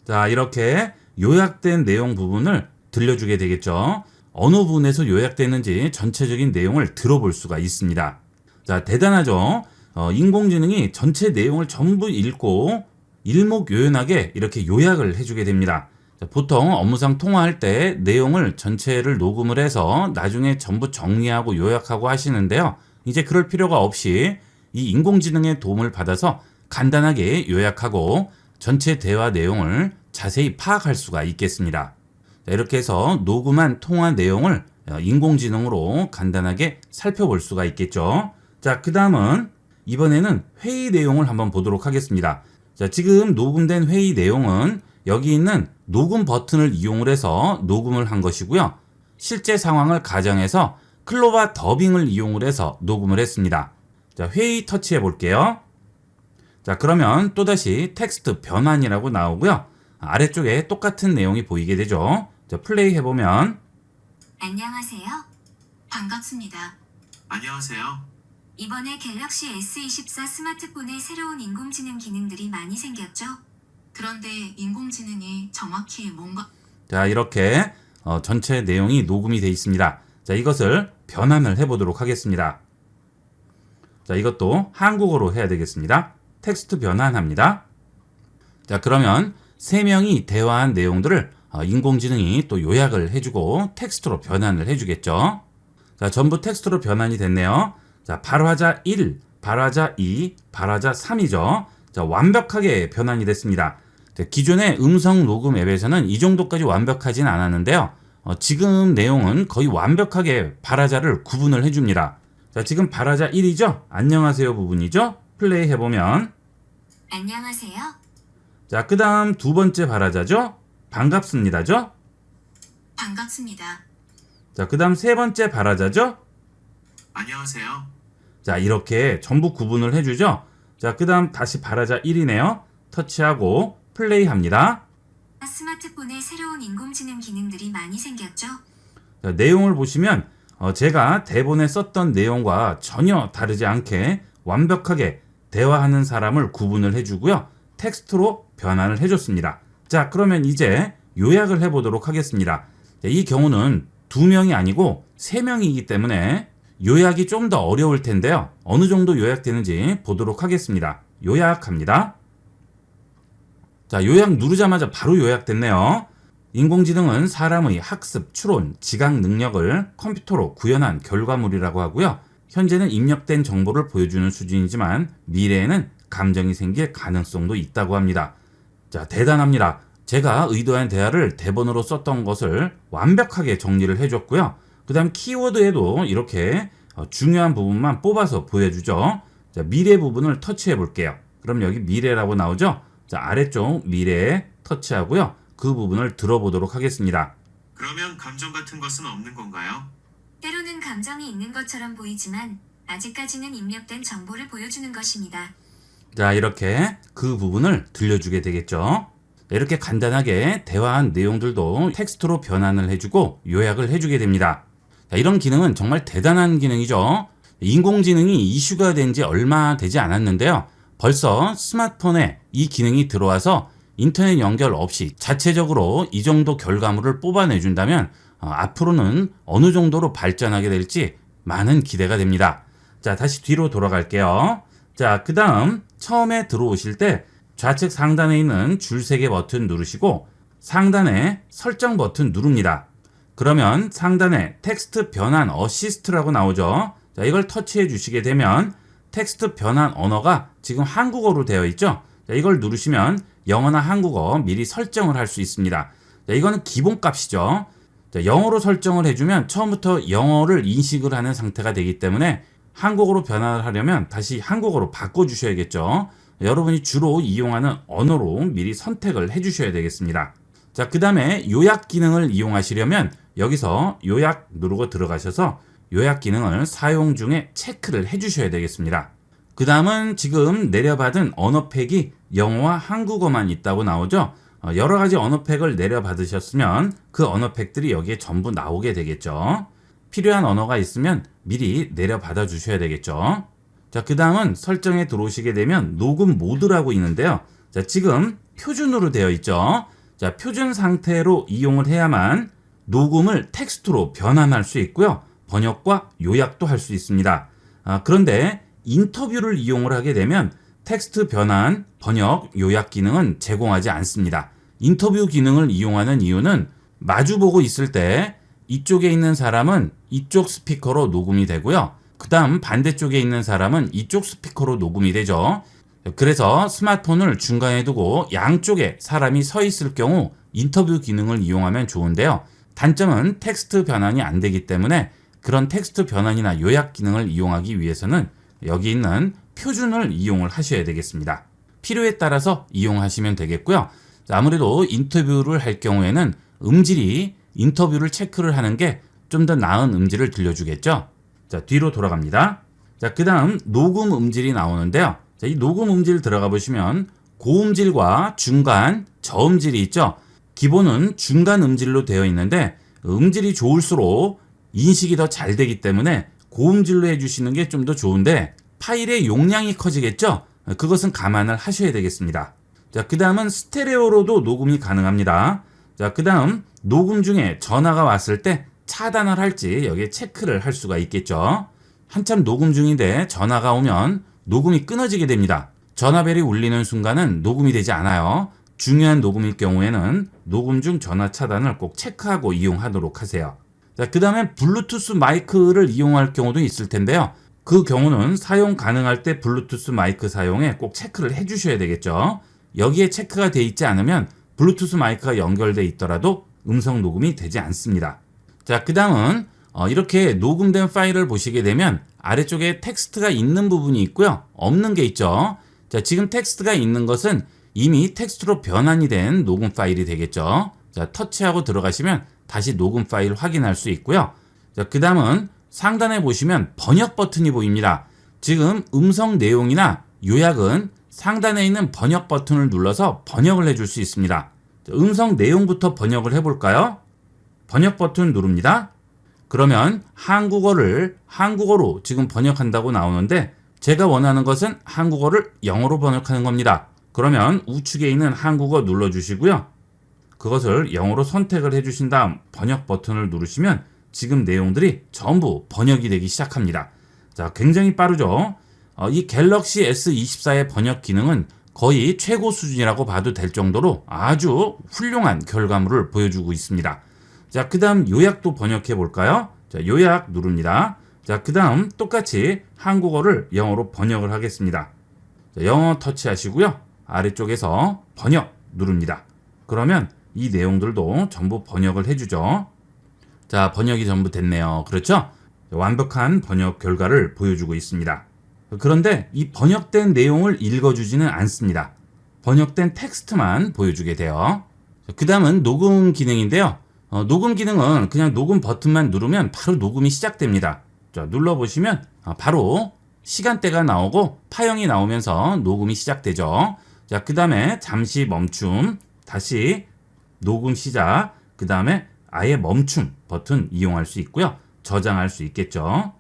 자, 이렇게 요약된 내용 부분을 들려주게 되겠죠. 어느 부분에서 요약되는지 전체적인 내용을 들어볼 수가 있습니다. 자, 대단하죠. 인공지능이 전체 내용을 전부 읽고 일목요연하게 이렇게 요약을 해주게 됩니다. 자, 보통 업무상 통화할 때 내용을 전체를 녹음을 해서 나중에 전부 정리하고 요약하고 하시는데요. 이제 그럴 필요가 없이 이 인공지능의 도움을 받아서 간단하게 요약하고 전체 대화 내용을 자세히 파악할 수가 있겠습니다. 자, 이렇게 해서 녹음한 통화 내용을 인공지능으로 간단하게 살펴볼 수가 있겠죠. 자, 그 다음은 이번에는 회의 내용을 한번 보도록 하겠습니다. 자, 지금 녹음된 회의 내용은 여기 있는 녹음 버튼을 이용을 해서 녹음을 한 것이고요. 실제 상황을 가정해서 클로바 더빙을 이용을 해서 녹음을 했습니다. 자, 회의 터치해 볼게요. 자, 그러면 또다시 텍스트 변환이라고 나오고요. 아래쪽에 똑같은 내용이 보이게 되죠. 자, 플레이 해보면 안녕하세요. 반갑습니다. 안녕하세요. 이번에 갤럭시 S24 스마트폰에 새로운 인공지능 기능들이 많이 생겼죠? 그런데 인공지능이 정확히 뭔가... 자, 이렇게 전체 내용이 녹음이 되어 있습니다. 자, 이것을 변환을 해보도록 하겠습니다. 자, 이것도 한국어로 해야 되겠습니다. 텍스트 변환합니다. 자, 그러면 3명이 대화한 내용들을 인공지능이 또 요약을 해주고 텍스트로 변환을 해주겠죠. 자, 전부 텍스트로 변환이 됐네요. 자, 발화자 1, 발화자 2, 발화자 3이죠. 자, 완벽하게 변환이 됐습니다. 자, 기존의 음성 녹음 앱에서는 이 정도까지 완벽하진 않았는데요. 지금 내용은 거의 완벽하게 발화자를 구분을 해줍니다. 자, 지금 발화자 1이죠? 안녕하세요 부분이죠? 플레이 해보면 안녕하세요. 자, 그 다음 두 번째 발화자죠? 반갑습니다죠? 반갑습니다. 자, 그 다음 세 번째 발화자죠? 안녕하세요. 자, 이렇게 전부 구분을 해주죠? 자, 그 다음 다시 발화자 1이네요. 터치하고 플레이 합니다. 스마트폰에 새로운 인공지능 기능들이 많이 생겼죠? 자, 내용을 보시면 제가 대본에 썼던 내용과 전혀 다르지 않게 완벽하게 대화하는 사람을 구분을 해주고요. 텍스트로 변환을 해줬습니다. 자, 그러면 이제 요약을 해보도록 하겠습니다. 자, 이 경우는 2명이 아니고 3명이기 때문에 요약이 좀 더 어려울 텐데요. 어느 정도 요약되는지 보도록 하겠습니다. 요약합니다. 자, 요약 누르자마자 바로 요약됐네요. 인공지능은 사람의 학습, 추론, 지각 능력을 컴퓨터로 구현한 결과물이라고 하고요. 현재는 입력된 정보를 보여주는 수준이지만 미래에는 감정이 생길 가능성도 있다고 합니다. 자, 대단합니다. 제가 의도한 대화를 대본으로 썼던 것을 완벽하게 정리를 해줬고요. 그 다음 키워드에도 이렇게 중요한 부분만 뽑아서 보여주죠. 자, 미래 부분을 터치해 볼게요. 그럼 여기 미래라고 나오죠? 자, 아래쪽 미래에 터치하고요. 그 부분을 들어보도록 하겠습니다. 그러면 감정 같은 것은 없는 건가요? 때로는 감정이 있는 것처럼 보이지만 아직까지는 입력된 정보를 보여주는 것입니다. 자, 이렇게 그 부분을 들려주게 되겠죠. 이렇게 간단하게 대화한 내용들도 텍스트로 변환을 해주고 요약을 해주게 됩니다. 자, 이런 기능은 정말 대단한 기능이죠. 인공지능이 이슈가 된 지 얼마 되지 않았는데요. 벌써 스마트폰에 이 기능이 들어와서 인터넷 연결 없이 자체적으로 이 정도 결과물을 뽑아내준다면 앞으로는 어느 정도로 발전하게 될지 많은 기대가 됩니다. 자, 다시 뒤로 돌아갈게요. 자, 그 다음 처음에 들어오실 때 좌측 상단에 있는 줄 3개 버튼 누르시고 상단에 설정 버튼 누릅니다. 그러면 상단에 텍스트 변환 어시스트라고 나오죠. 자, 이걸 터치해 주시게 되면 텍스트 변환 언어가 지금 한국어로 되어 있죠. 자, 이걸 누르시면 영어나 한국어 미리 설정을 할 수 있습니다. 자, 이거는 기본값이죠. 자, 영어로 설정을 해주면 처음부터 영어를 인식을 하는 상태가 되기 때문에 한국어로 변환을 하려면 다시 한국어로 바꿔주셔야겠죠. 여러분이 주로 이용하는 언어로 미리 선택을 해주셔야 되겠습니다. 자, 그 다음에 요약 기능을 이용하시려면 여기서 요약 누르고 들어가셔서 요약 기능을 사용 중에 체크를 해주셔야 되겠습니다. 그 다음은 지금 내려받은 언어팩이 영어와 한국어만 있다고 나오죠. 여러 가지 언어팩을 내려받으셨으면 그 언어팩들이 여기에 전부 나오게 되겠죠. 필요한 언어가 있으면 미리 내려받아 주셔야 되겠죠. 자, 그 다음은 설정에 들어오시게 되면 녹음 모드라고 있는데요. 자, 지금 표준으로 되어 있죠. 자, 표준 상태로 이용을 해야만 녹음을 텍스트로 변환할 수 있고요. 번역과 요약도 할 수 있습니다. 그런데 인터뷰를 이용을 하게 되면 텍스트 변환, 번역, 요약 기능은 제공하지 않습니다. 인터뷰 기능을 이용하는 이유는 마주보고 있을 때 이쪽에 있는 사람은 이쪽 스피커로 녹음이 되고요. 그 다음 반대쪽에 있는 사람은 이쪽 스피커로 녹음이 되죠. 그래서 스마트폰을 중간에 두고 양쪽에 사람이 서 있을 경우 인터뷰 기능을 이용하면 좋은데요. 단점은 텍스트 변환이 안 되기 때문에 그런 텍스트 변환이나 요약 기능을 이용하기 위해서는 여기 있는 표준을 이용을 하셔야 되겠습니다. 필요에 따라서 이용하시면 되겠고요. 아무래도 인터뷰를 할 경우에는 음질이 인터뷰를 체크를 하는 게 좀 더 나은 음질을 들려주겠죠. 자, 뒤로 돌아갑니다. 자, 그 다음 녹음 음질이 나오는데요. 자, 이 녹음 음질 들어가 보시면 고음질과 중간, 저음질이 있죠. 기본은 중간 음질로 되어 있는데 음질이 좋을수록 인식이 더 잘 되기 때문에 고음질로 해주시는 게 좀 더 좋은데 파일의 용량이 커지겠죠. 그것은 감안을 하셔야 되겠습니다. 자, 그 다음은 스테레오로도 녹음이 가능합니다. 자, 그 다음 녹음 중에 전화가 왔을 때 차단을 할지 여기에 체크를 할 수가 있겠죠. 한참 녹음 중인데 전화가 오면 녹음이 끊어지게 됩니다. 전화벨이 울리는 순간은 녹음이 되지 않아요. 중요한 녹음일 경우에는 녹음 중 전화 차단을 꼭 체크하고 이용하도록 하세요. 자, 그 다음에 블루투스 마이크를 이용할 경우도 있을 텐데요. 그 경우는 사용 가능할 때 블루투스 마이크 사용에 꼭 체크를 해주셔야 되겠죠. 여기에 체크가 돼 있지 않으면 블루투스 마이크가 연결돼 있더라도 음성 녹음이 되지 않습니다. 자, 그 다음은 이렇게 녹음된 파일을 보시게 되면 아래쪽에 텍스트가 있는 부분이 있고요. 없는 게 있죠. 자, 지금 텍스트가 있는 것은 이미 텍스트로 변환이 된 녹음 파일이 되겠죠. 자, 터치하고 들어가시면 다시 녹음 파일 확인할 수 있고요. 자, 그 다음은 상단에 보시면 번역 버튼이 보입니다. 지금 음성 내용이나 요약은 상단에 있는 번역 버튼을 눌러서 번역을 해줄 수 있습니다. 자, 음성 내용부터 번역을 해볼까요? 번역 버튼 누릅니다. 그러면 한국어를 한국어로 지금 번역한다고 나오는데 제가 원하는 것은 한국어를 영어로 번역하는 겁니다. 그러면 우측에 있는 한국어 눌러주시고요. 그것을 영어로 선택을 해주신 다음 번역 버튼을 누르시면 지금 내용들이 전부 번역이 되기 시작합니다. 자, 굉장히 빠르죠? 이 갤럭시 S24의 번역 기능은 거의 최고 수준이라고 봐도 될 정도로 아주 훌륭한 결과물을 보여주고 있습니다. 자, 그 다음 요약도 번역해 볼까요? 자, 요약 누릅니다. 자, 그 다음 똑같이 한국어를 영어로 번역을 하겠습니다. 자, 영어 터치하시고요. 아래쪽에서 번역 누릅니다. 그러면 이 내용들도 전부 번역을 해주죠. 자, 번역이 전부 됐네요. 그렇죠? 완벽한 번역 결과를 보여주고 있습니다. 그런데 이 번역된 내용을 읽어주지는 않습니다. 번역된 텍스트만 보여주게 돼요. 그 다음은 녹음 기능인데요. 녹음 기능은 그냥 녹음 버튼만 누르면 바로 녹음이 시작됩니다. 자, 눌러보시면 바로 시간대가 나오고 파형이 나오면서 녹음이 시작되죠. 자, 그 다음에 잠시 멈춤, 다시 녹음 시작, 그 다음에 아예 멈춤 버튼 이용할 수 있고요. 저장할 수 있겠죠.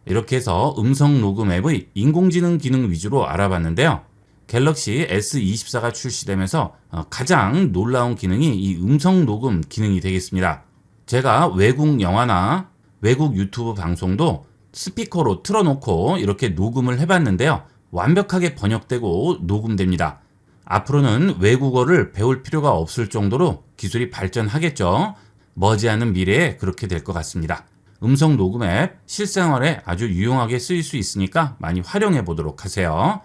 이렇게 해서 음성 녹음 앱의 인공지능 기능 위주로 알아봤는데요. 갤럭시 S24가 출시되면서 가장 놀라운 기능이 이 음성 녹음 기능이 되겠습니다. 제가 외국 영화나 외국 유튜브 방송도 스피커로 틀어놓고 이렇게 녹음을 해봤는데요. 완벽하게 번역되고 녹음됩니다. 앞으로는 외국어를 배울 필요가 없을 정도로 기술이 발전하겠죠. 머지않은 미래에 그렇게 될 것 같습니다. 음성 녹음 앱 실생활에 아주 유용하게 쓰일 수 있으니까 많이 활용해 보도록 하세요.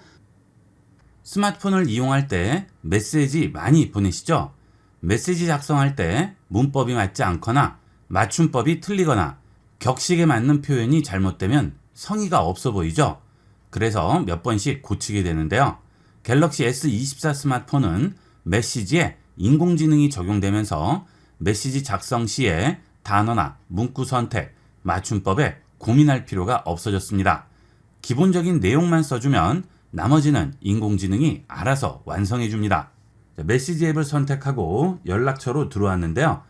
스마트폰을 이용할 때 메시지 많이 보내시죠? 메시지 작성할 때 문법이 맞지 않거나 맞춤법이 틀리거나 격식에 맞는 표현이 잘못되면 성의가 없어 보이죠? 그래서 몇 번씩 고치게 되는데요. 갤럭시 S24 스마트폰은 메시지에 인공지능이 적용되면서 메시지 작성 시에 단어나 문구 선택, 맞춤법에 고민할 필요가 없어졌습니다. 기본적인 내용만 써주면 나머지는 인공지능이 알아서 완성해 줍니다. 메시지 앱을 선택하고 연락처로 들어왔는데요.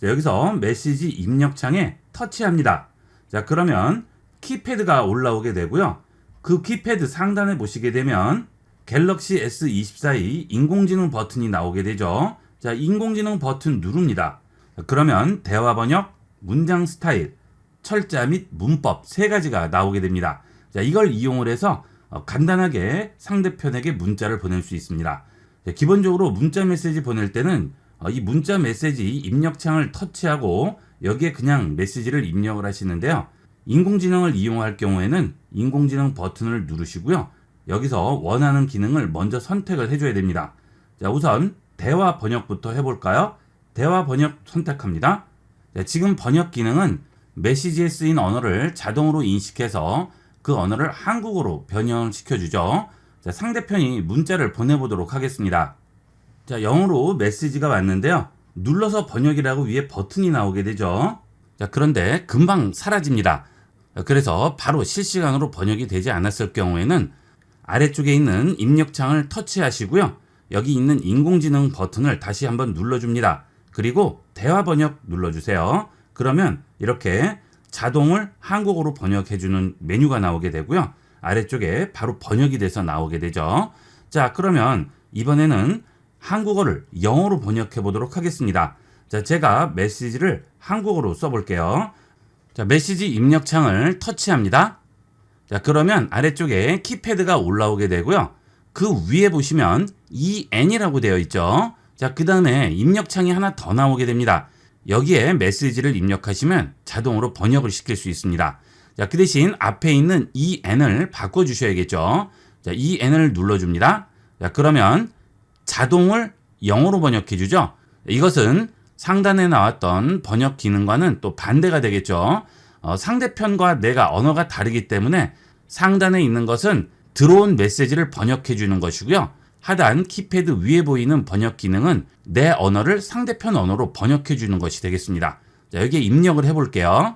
여기서 메시지 입력창에 터치합니다. 자, 그러면 키패드가 올라오게 되고요. 그 키패드 상단에 보시게 되면 갤럭시 S24의 인공지능 버튼이 나오게 되죠. 자, 인공지능 버튼 누릅니다. 그러면 대화 번역, 문장 스타일, 철자 및 문법 세 가지가 나오게 됩니다. 자, 이걸 이용을 해서 간단하게 상대편에게 문자를 보낼 수 있습니다. 자, 기본적으로 문자 메시지 보낼 때는 이 문자 메시지 입력창을 터치하고 여기에 그냥 메시지를 입력을 하시는데요. 인공지능을 이용할 경우에는 인공지능 버튼을 누르시고요. 여기서 원하는 기능을 먼저 선택을 해줘야 됩니다. 자, 우선 대화 번역부터 해볼까요? 대화 번역 선택합니다. 자, 지금 번역 기능은 메시지에 쓰인 언어를 자동으로 인식해서 그 언어를 한국어로 변형을 시켜주죠. 자, 상대편이 문자를 보내보도록 하겠습니다. 자, 영어로 메시지가 왔는데요. 눌러서 번역이라고 위에 버튼이 나오게 되죠. 자, 그런데 금방 사라집니다. 그래서 바로 실시간으로 번역이 되지 않았을 경우에는 아래쪽에 있는 입력창을 터치하시고요. 여기 있는 인공지능 버튼을 다시 한번 눌러줍니다. 그리고 대화 번역 눌러주세요. 그러면 이렇게 자동을 한국어로 번역해주는 메뉴가 나오게 되고요. 아래쪽에 바로 번역이 돼서 나오게 되죠. 자, 그러면 이번에는 한국어를 영어로 번역해 보도록 하겠습니다. 자, 제가 메시지를 한국어로 써볼게요. 자, 메시지 입력창을 터치합니다. 자, 그러면 아래쪽에 키패드가 올라오게 되고요. 그 위에 보시면 EN이라고 되어 있죠. 자, 그 다음에 입력창이 하나 더 나오게 됩니다. 여기에 메시지를 입력하시면 자동으로 번역을 시킬 수 있습니다. 자, 그 대신 앞에 있는 EN을 바꿔주셔야겠죠. 자, EN을 눌러줍니다. 자, 그러면 자동을 영어로 번역해주죠. 이것은 상단에 나왔던 번역 기능과는 또 반대가 되겠죠. 상대편과 내가 언어가 다르기 때문에 상단에 있는 것은 들어온 메시지를 번역해 주는 것이고요. 하단 키패드 위에 보이는 번역 기능은 내 언어를 상대편 언어로 번역해 주는 것이 되겠습니다. 자, 여기에 입력을 해볼게요.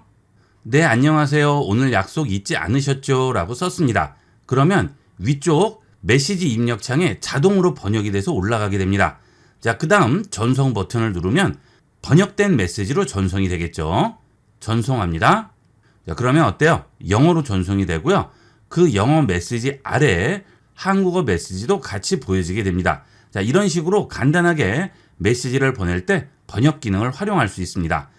네, 안녕하세요. 오늘 약속 잊지 않으셨죠? 라고 썼습니다. 그러면 위쪽 메시지 입력창에 자동으로 번역이 돼서 올라가게 됩니다. 자, 그 다음 전송 버튼을 누르면 번역된 메시지로 전송이 되겠죠. 전송합니다. 자, 그러면 어때요? 영어로 전송이 되고요. 그 영어 메시지 아래에 한국어 메시지도 같이 보여지게 됩니다. 자, 이런 식으로 간단하게 메시지를 보낼 때 번역 기능을 활용할 수 있습니다.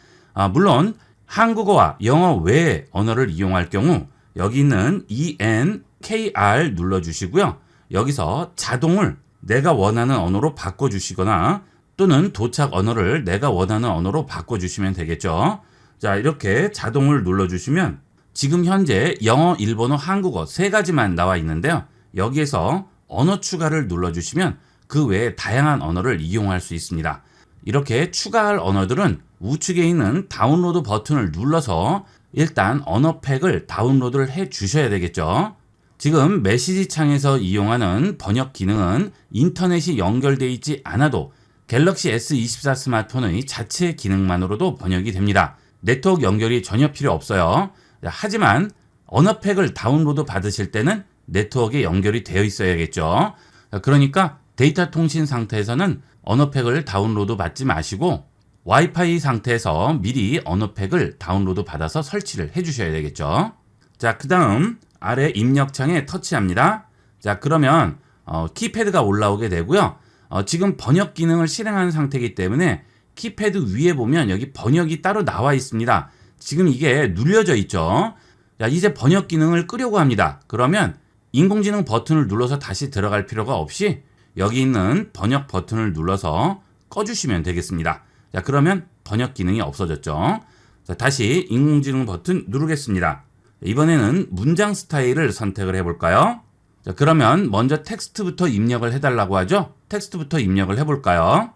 물론 한국어와 영어 외의 언어를 이용할 경우 여기 있는 ENKR 눌러주시고요. 여기서 자동을 내가 원하는 언어로 바꿔주시거나 또는 도착 언어를 내가 원하는 언어로 바꿔주시면 되겠죠. 자, 이렇게 자동을 눌러주시면 지금 현재 영어, 일본어, 한국어 세 가지만 나와 있는데요. 여기에서 언어 추가를 눌러주시면 그 외에 다양한 언어를 이용할 수 있습니다. 이렇게 추가할 언어들은 우측에 있는 다운로드 버튼을 눌러서 일단 언어팩을 다운로드를 해 주셔야 되겠죠. 지금 메시지 창에서 이용하는 번역 기능은 인터넷이 연결되어 있지 않아도 갤럭시 S24 스마트폰의 자체 기능만으로도 번역이 됩니다. 네트워크 연결이 전혀 필요 없어요. 하지만 언어팩을 다운로드 받으실 때는 네트워크에 연결이 되어 있어야겠죠. 그러니까 데이터 통신 상태에서는 언어팩을 다운로드 받지 마시고 와이파이 상태에서 미리 언어팩을 다운로드 받아서 설치를 해 주셔야 되겠죠. 자, 그 다음 아래 입력창에 터치합니다. 자, 그러면 키패드가 올라오게 되고요. 지금 번역 기능을 실행한 상태이기 때문에 키패드 위에 보면 여기 번역이 따로 나와 있습니다. 지금 이게 눌려져 있죠. 자, 이제 번역 기능을 끄려고 합니다. 그러면 인공지능 버튼을 눌러서 다시 들어갈 필요가 없이 여기 있는 번역 버튼을 눌러서 꺼주시면 되겠습니다. 자, 그러면 번역 기능이 없어졌죠. 자, 다시 인공지능 버튼 누르겠습니다. 이번에는 문장 스타일을 선택을 해볼까요? 자, 그러면 먼저 텍스트부터 입력을 해달라고 하죠. 텍스트부터 입력을 해볼까요?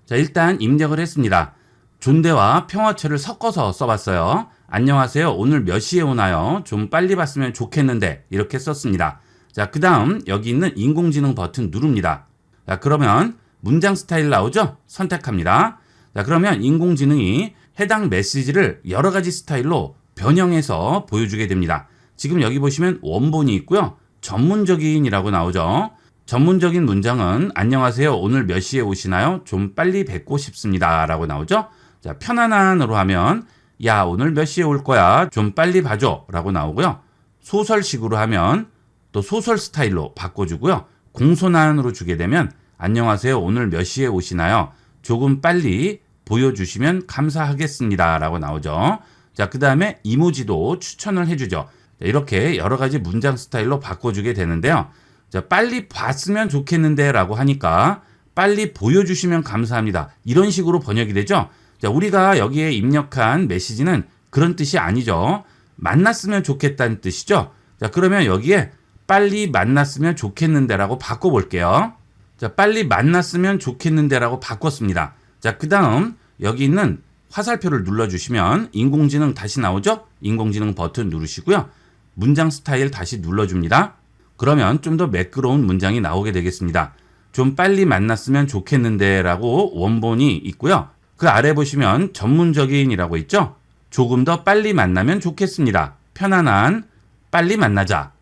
자, 일단 입력을 했습니다. 존대와 평어체를 섞어서 써봤어요. 안녕하세요. 오늘 몇 시에 오나요? 좀 빨리 봤으면 좋겠는데 이렇게 썼습니다. 자, 그 다음 여기 있는 인공지능 버튼 누릅니다. 자, 그러면 문장 스타일 나오죠? 선택합니다. 자, 그러면 인공지능이 해당 메시지를 여러 가지 스타일로 변형해서 보여주게 됩니다. 지금 여기 보시면 원본이 있고요. 전문적인이라고 나오죠. 전문적인 문장은 안녕하세요. 오늘 몇 시에 오시나요? 좀 빨리 뵙고 싶습니다. 라고 나오죠. 자, 편안한으로 하면 야, 오늘 몇 시에 올 거야? 좀 빨리 봐줘. 라고 나오고요. 소설식으로 하면 또 소설 스타일로 바꿔주고요. 공손한으로 주게 되면 안녕하세요. 오늘 몇 시에 오시나요? 조금 빨리 보여주시면 감사하겠습니다. 라고 나오죠. 자, 그 다음에 이모지도 추천을 해주죠. 자, 이렇게 여러 가지 문장 스타일로 바꿔주게 되는데요. 자, 빨리 봤으면 좋겠는데 라고 하니까 빨리 보여주시면 감사합니다. 이런 식으로 번역이 되죠. 자, 우리가 여기에 입력한 메시지는 그런 뜻이 아니죠. 만났으면 좋겠다는 뜻이죠. 자, 그러면 여기에 빨리 만났으면 좋겠는데 라고 바꿔볼게요. 자, 빨리 만났으면 좋겠는데 라고 바꿨습니다. 자, 그 다음 여기 있는 화살표를 눌러주시면 인공지능 다시 나오죠? 인공지능 버튼 누르시고요. 문장 스타일 다시 눌러줍니다. 그러면 좀 더 매끄러운 문장이 나오게 되겠습니다. 좀 빨리 만났으면 좋겠는데 라고 원본이 있고요. 그 아래 보시면 전문적인이라고 있죠? 조금 더 빨리 만나면 좋겠습니다. 편안한, 빨리 만나자.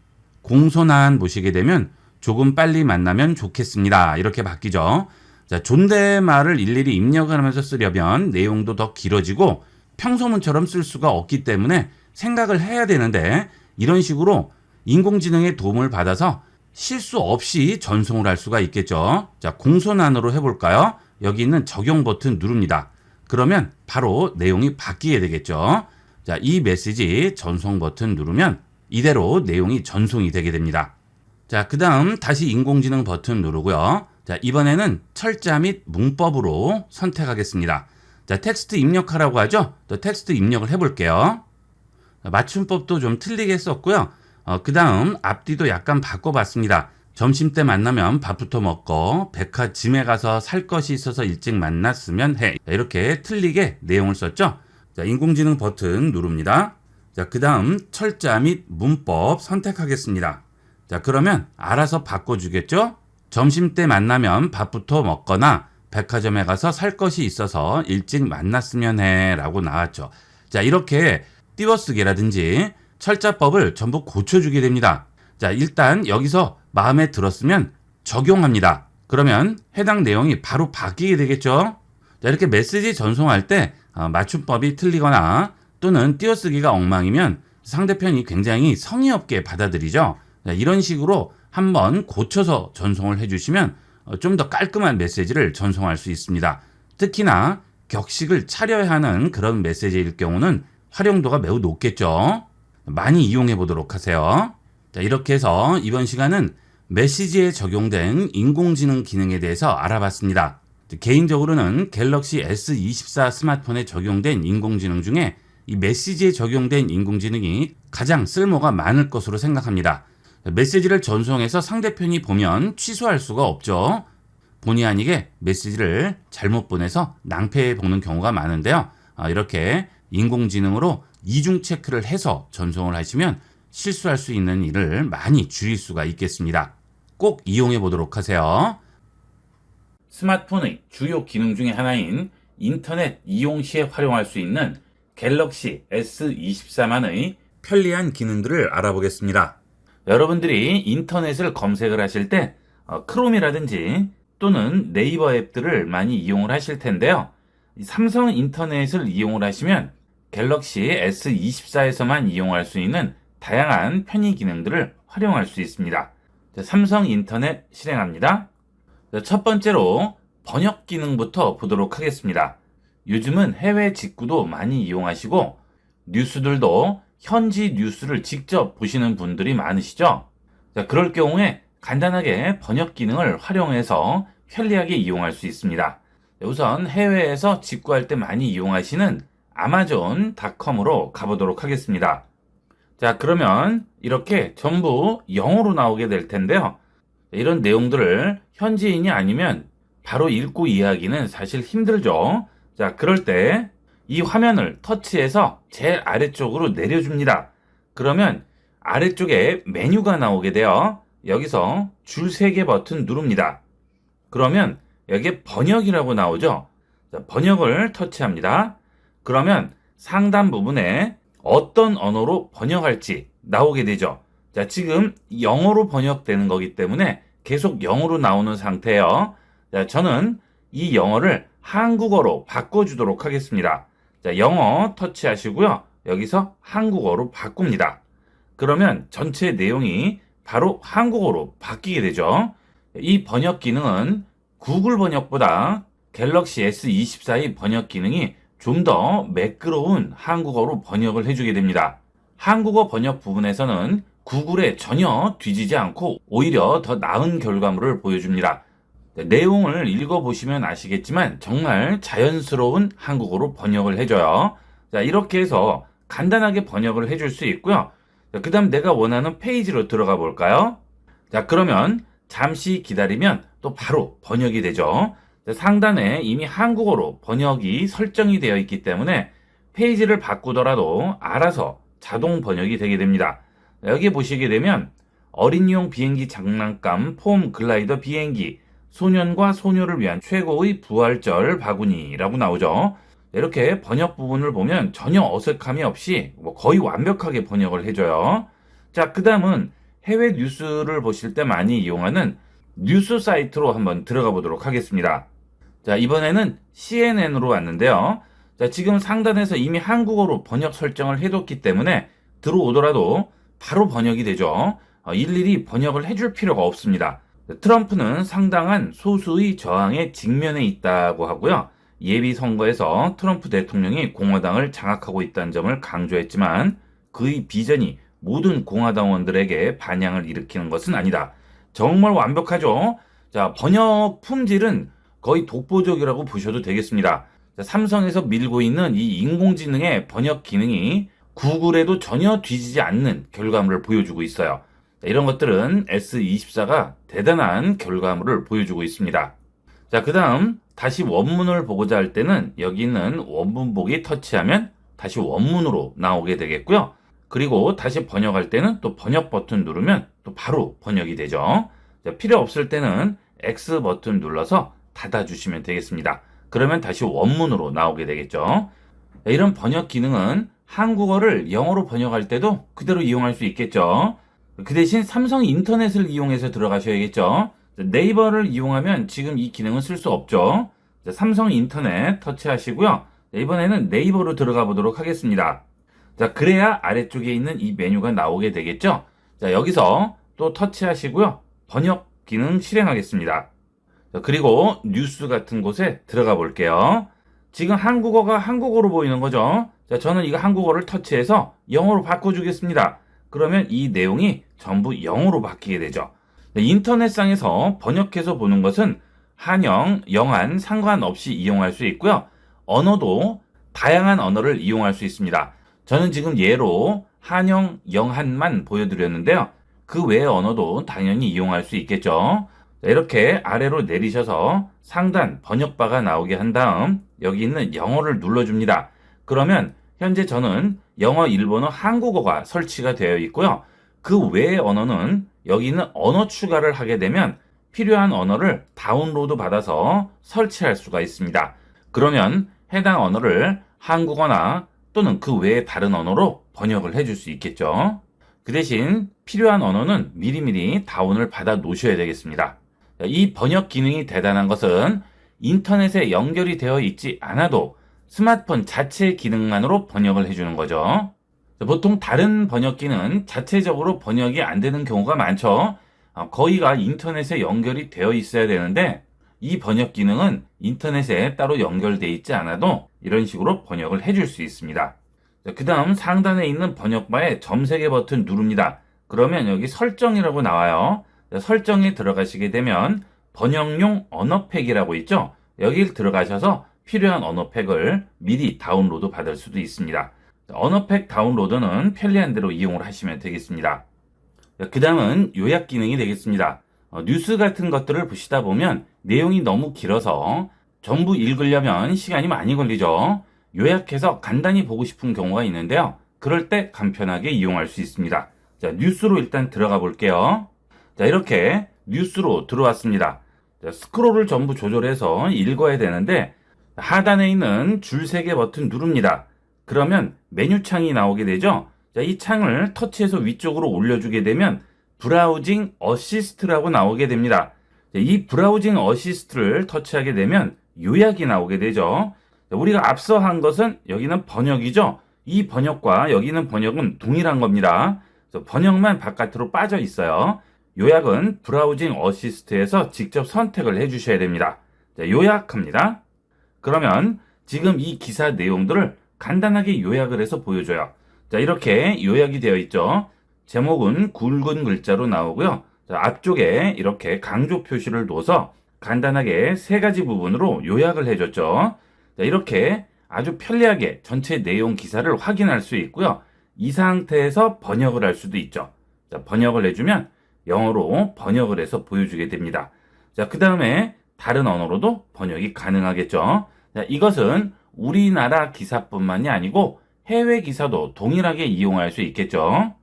공손한 보시게 되면 조금 빨리 만나면 좋겠습니다. 이렇게 바뀌죠. 자, 존댓말을 일일이 입력을 하면서 쓰려면 내용도 더 길어지고 평소문처럼 쓸 수가 없기 때문에 생각을 해야 되는데 이런 식으로 인공지능의 도움을 받아서 실수 없이 전송을 할 수가 있겠죠. 자, 공손한으로 해볼까요? 여기 있는 적용 버튼 누릅니다. 그러면 바로 내용이 바뀌게 되겠죠. 자, 이 메시지 전송 버튼 누르면 이대로 내용이 전송이 되게 됩니다. 자, 그 다음 다시 인공지능 버튼 누르고요. 자, 이번에는 철자 및 문법으로 선택하겠습니다. 자, 텍스트 입력하라고 하죠. 또 텍스트 입력을 해볼게요. 맞춤법도 좀 틀리게 썼고요. 그 다음 앞뒤도 약간 바꿔봤습니다. 점심때 만나면 밥부터 먹고 백화점에 가서 살 것이 있어서 일찍 만났으면 해. 자, 이렇게 틀리게 내용을 썼죠. 자, 인공지능 버튼 누릅니다. 자, 그 다음 철자 및 문법 선택하겠습니다. 자, 그러면 알아서 바꿔주겠죠? 점심때 만나면 밥부터 먹거나 백화점에 가서 살 것이 있어서 일찍 만났으면 해 라고 나왔죠. 자, 이렇게 띄워쓰기라든지 철자법을 전부 고쳐주게 됩니다. 자, 일단 여기서 마음에 들었으면 적용합니다. 그러면 해당 내용이 바로 바뀌게 되겠죠. 자, 이렇게 메시지 전송할 때 맞춤법이 틀리거나 또는 띄어쓰기가 엉망이면 상대편이 굉장히 성의 없게 받아들이죠. 자, 이런 식으로 한번 고쳐서 전송을 해주시면 좀 더 깔끔한 메시지를 전송할 수 있습니다. 특히나 격식을 차려야 하는 그런 메시지일 경우는 활용도가 매우 높겠죠. 많이 이용해 보도록 하세요. 자, 이렇게 해서 이번 시간은 메시지에 적용된 인공지능 기능에 대해서 알아봤습니다. 개인적으로는 갤럭시 S24 스마트폰에 적용된 인공지능 중에 이 메시지에 적용된 인공지능이 가장 쓸모가 많을 것으로 생각합니다. 메시지를 전송해서 상대편이 보면 취소할 수가 없죠. 본의 아니게 메시지를 잘못 보내서 낭패해 보는 경우가 많은데요. 이렇게 인공지능으로 이중 체크를 해서 전송을 하시면 실수할 수 있는 일을 많이 줄일 수가 있겠습니다. 꼭 이용해 보도록 하세요. 스마트폰의 주요 기능 중에 하나인 인터넷 이용 시에 활용할 수 있는 갤럭시 S24만의 편리한 기능들을 알아보겠습니다. 여러분들이 인터넷을 검색을 하실 때 크롬이라든지 또는 네이버 앱들을 많이 이용을 하실 텐데요. 삼성 인터넷을 이용을 하시면 갤럭시 S24에서만 이용할 수 있는 다양한 편의 기능들을 활용할 수 있습니다. 삼성 인터넷 실행합니다. 첫 번째로 번역 기능부터 보도록 하겠습니다. 요즘은 해외 직구도 많이 이용하시고 뉴스들도 현지 뉴스를 직접 보시는 분들이 많으시죠? 자, 그럴 경우에 간단하게 번역 기능을 활용해서 편리하게 이용할 수 있습니다. 우선 해외에서 직구할 때 많이 이용하시는 아마존.com으로 가보도록 하겠습니다. 자, 그러면 이렇게 전부 영어로 나오게 될 텐데요. 이런 내용들을 현지인이 아니면 바로 읽고 이해하기는 사실 힘들죠. 자, 그럴 때 이 화면을 터치해서 제일 아래쪽으로 내려줍니다. 그러면 아래쪽에 메뉴가 나오게 돼요. 여기서 줄 3개 버튼 누릅니다. 그러면 여기에 번역이라고 나오죠. 자, 번역을 터치합니다. 그러면 상단 부분에 어떤 언어로 번역할지 나오게 되죠. 자, 지금 영어로 번역되는 거기 때문에 계속 영어로 나오는 상태예요. 자, 저는 이 영어를 한국어로 바꿔주도록 하겠습니다. 자, 영어 터치하시고요. 여기서 한국어로 바꿉니다. 그러면 전체 내용이 바로 한국어로 바뀌게 되죠. 이 번역 기능은 구글 번역보다 갤럭시 S24의 번역 기능이 좀 더 매끄러운 한국어로 번역을 해주게 됩니다. 한국어 번역 부분에서는 구글에 전혀 뒤지지 않고 오히려 더 나은 결과물을 보여줍니다. 내용을 읽어보시면 아시겠지만 정말 자연스러운 한국어로 번역을 해줘요. 자, 이렇게 해서 간단하게 번역을 해줄 수 있고요. 그 다음 내가 원하는 페이지로 들어가 볼까요? 자, 그러면 잠시 기다리면 또 바로 번역이 되죠. 자, 상단에 이미 한국어로 번역이 설정이 되어 있기 때문에 페이지를 바꾸더라도 알아서 자동 번역이 되게 됩니다. 여기 보시게 되면 어린이용 비행기 장난감 폼 글라이더 비행기 소년과 소녀를 위한 최고의 부활절 바구니라고 나오죠. 이렇게 번역 부분을 보면 전혀 어색함이 없이 거의 완벽하게 번역을 해줘요. 자, 그 다음은 해외 뉴스를 보실 때 많이 이용하는 뉴스 사이트로 한번 들어가 보도록 하겠습니다. 자, 이번에는 CNN으로 왔는데요. 자, 지금 상단에서 이미 한국어로 번역 설정을 해뒀기 때문에 들어오더라도 바로 번역이 되죠. 일일이 번역을 해줄 필요가 없습니다. 트럼프는 상당한 소수의 저항에 직면해 있다고 하고요. 예비 선거에서 트럼프 대통령이 공화당을 장악하고 있다는 점을 강조했지만 그의 비전이 모든 공화당원들에게 반향을 일으키는 것은 아니다. 정말 완벽하죠? 자, 번역 품질은 거의 독보적이라고 보셔도 되겠습니다. 자, 삼성에서 밀고 있는 이 인공지능의 번역 기능이 구글에도 전혀 뒤지지 않는 결과물을 보여주고 있어요. 자, 이런 것들은 S24가 대단한 결과물을 보여주고 있습니다. 자, 그 다음 다시 원문을 보고자 할 때는 여기 있는 원문 보기 터치하면 다시 원문으로 나오게 되겠고요. 그리고 다시 번역할 때는 또 번역 버튼 누르면 또 바로 번역이 되죠. 자, 필요 없을 때는 X 버튼 눌러서 닫아주시면 되겠습니다. 그러면 다시 원문으로 나오게 되겠죠. 자, 이런 번역 기능은 한국어를 영어로 번역할 때도 그대로 이용할 수 있겠죠. 그 대신 삼성 인터넷을 이용해서 들어가셔야겠죠. 자, 네이버를 이용하면 지금 이 기능은 쓸 수 없죠. 자, 삼성 인터넷 터치하시고요. 자, 이번에는 네이버로 들어가 보도록 하겠습니다. 자, 그래야 아래쪽에 있는 이 메뉴가 나오게 되겠죠. 자, 여기서 또 터치하시고요. 번역 기능 실행하겠습니다. 자, 그리고 뉴스 같은 곳에 들어가 볼게요. 지금 한국어가 한국어로 보이는 거죠. 자, 저는 이거 한국어를 터치해서 영어로 바꿔주겠습니다. 그러면 이 내용이 전부 영어로 바뀌게 되죠. 자, 인터넷상에서 번역해서 보는 것은 한영, 영한 상관없이 이용할 수 있고요. 언어도 다양한 언어를 이용할 수 있습니다. 저는 지금 예로 한영, 영한만 보여드렸는데요. 그 외의 언어도 당연히 이용할 수 있겠죠. 자, 이렇게 아래로 내리셔서 상단 번역바가 나오게 한 다음 여기 있는 영어를 눌러줍니다. 그러면 현재 저는 영어, 일본어, 한국어가 설치가 되어 있고요. 그 외의 언어는 여기 있는 언어 추가를 하게 되면 필요한 언어를 다운로드 받아서 설치할 수가 있습니다. 그러면 해당 언어를 한국어나 또는 그 외의 다른 언어로 번역을 해줄 수 있겠죠. 그 대신 필요한 언어는 미리미리 다운을 받아 놓으셔야 되겠습니다. 이 번역 기능이 대단한 것은 인터넷에 연결이 되어 있지 않아도 스마트폰 자체 기능만으로 번역을 해주는 거죠. 보통 다른 번역기는 자체적으로 번역이 안 되는 경우가 많죠. 거의가 인터넷에 연결이 되어 있어야 되는데 이 번역 기능은 인터넷에 따로 연결되어 있지 않아도 이런 식으로 번역을 해줄 수 있습니다. 그 다음 상단에 있는 번역바에 점 3개 버튼 누릅니다. 그러면 여기 설정이라고 나와요. 설정에 들어가시게 되면 번역용 언어팩이라고 있죠. 여길 들어가셔서 필요한 언어팩을 미리 다운로드 받을 수도 있습니다. 언어팩 다운로드는 편리한 대로 이용을 하시면 되겠습니다. 그 다음은 요약 기능이 되겠습니다. 뉴스 같은 것들을 보시다 보면 내용이 너무 길어서 전부 읽으려면 시간이 많이 걸리죠. 요약해서 간단히 보고 싶은 경우가 있는데요. 그럴 때 간편하게 이용할 수 있습니다. 자, 뉴스로 일단 들어가 볼게요. 자, 이렇게 뉴스로 들어왔습니다. 자, 스크롤을 전부 조절해서 읽어야 되는데 하단에 있는 줄 3개 버튼 누릅니다. 그러면 메뉴창이 나오게 되죠. 자, 이 창을 터치해서 위쪽으로 올려주게 되면 브라우징 어시스트라고 나오게 됩니다. 자, 이 브라우징 어시스트를 터치하게 되면 요약이 나오게 되죠. 자, 우리가 앞서 한 것은 여기는 번역이죠. 이 번역과 여기는 번역은 동일한 겁니다. 그래서 번역만 바깥으로 빠져 있어요. 요약은 브라우징 어시스트에서 직접 선택을 해주셔야 됩니다. 자, 요약합니다. 그러면 지금 이 기사 내용들을 간단하게 요약을 해서 보여줘요. 자, 이렇게 요약이 되어 있죠. 제목은 굵은 글자로 나오고요. 자, 앞쪽에 이렇게 강조 표시를 둬서 간단하게 3가지 부분으로 요약을 해줬죠. 자, 이렇게 아주 편리하게 전체 내용 기사를 확인할 수 있고요. 이 상태에서 번역을 할 수도 있죠. 자, 번역을 해주면 영어로 번역을 해서 보여주게 됩니다. 자, 그 다음에 다른 언어로도 번역이 가능하겠죠. 자, 이것은 우리나라 기사뿐만이 아니고 해외 기사도 동일하게 이용할 수 있겠죠.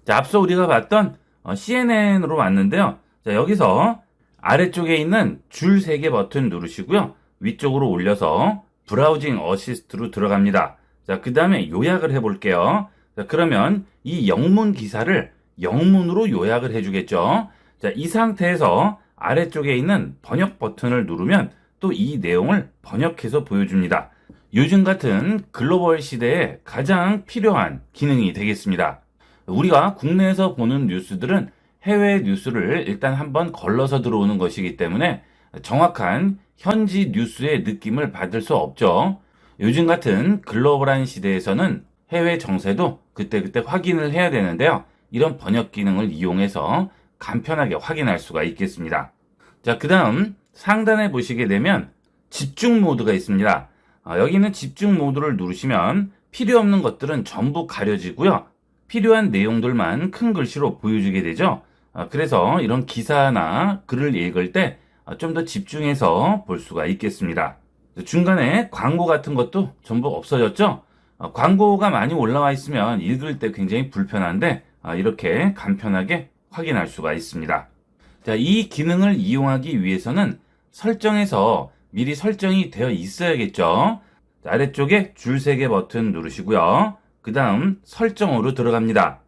자, 앞서 우리가 봤던 CNN으로 왔는데요. 자, 여기서 아래쪽에 있는 줄 3개 버튼 누르시고요. 위쪽으로 올려서 브라우징 어시스트로 들어갑니다. 자, 그 다음에 요약을 해볼게요. 자, 그러면 이 영문 기사를 영문으로 요약을 해주겠죠. 자, 이 상태에서 아래쪽에 있는 번역 버튼을 누르면 또 이 내용을 번역해서 보여줍니다. 요즘 같은 글로벌 시대에 가장 필요한 기능이 되겠습니다. 우리가 국내에서 보는 뉴스들은 해외 뉴스를 일단 한번 걸러서 들어오는 것이기 때문에 정확한 현지 뉴스의 느낌을 받을 수 없죠. 요즘 같은 글로벌한 시대에서는 해외 정세도 그때그때 확인을 해야 되는데요. 이런 번역 기능을 이용해서 간편하게 확인할 수가 있겠습니다. 자, 그 다음 상단에 보시게 되면 집중 모드가 있습니다. 여기는 집중 모드를 누르시면 필요 없는 것들은 전부 가려지고요. 필요한 내용들만 큰 글씨로 보여주게 되죠. 그래서 이런 기사나 글을 읽을 때 좀 더 집중해서 볼 수가 있겠습니다. 중간에 광고 같은 것도 전부 없어졌죠. 광고가 많이 올라와 있으면 읽을 때 굉장히 불편한데 이렇게 간편하게 확인할 수가 있습니다. 자, 이 기능을 이용하기 위해서는 설정에서 미리 설정이 되어 있어야겠죠. 자, 아래쪽에 줄 3개 버튼 누르시고요. 그 다음 설정으로 들어갑니다.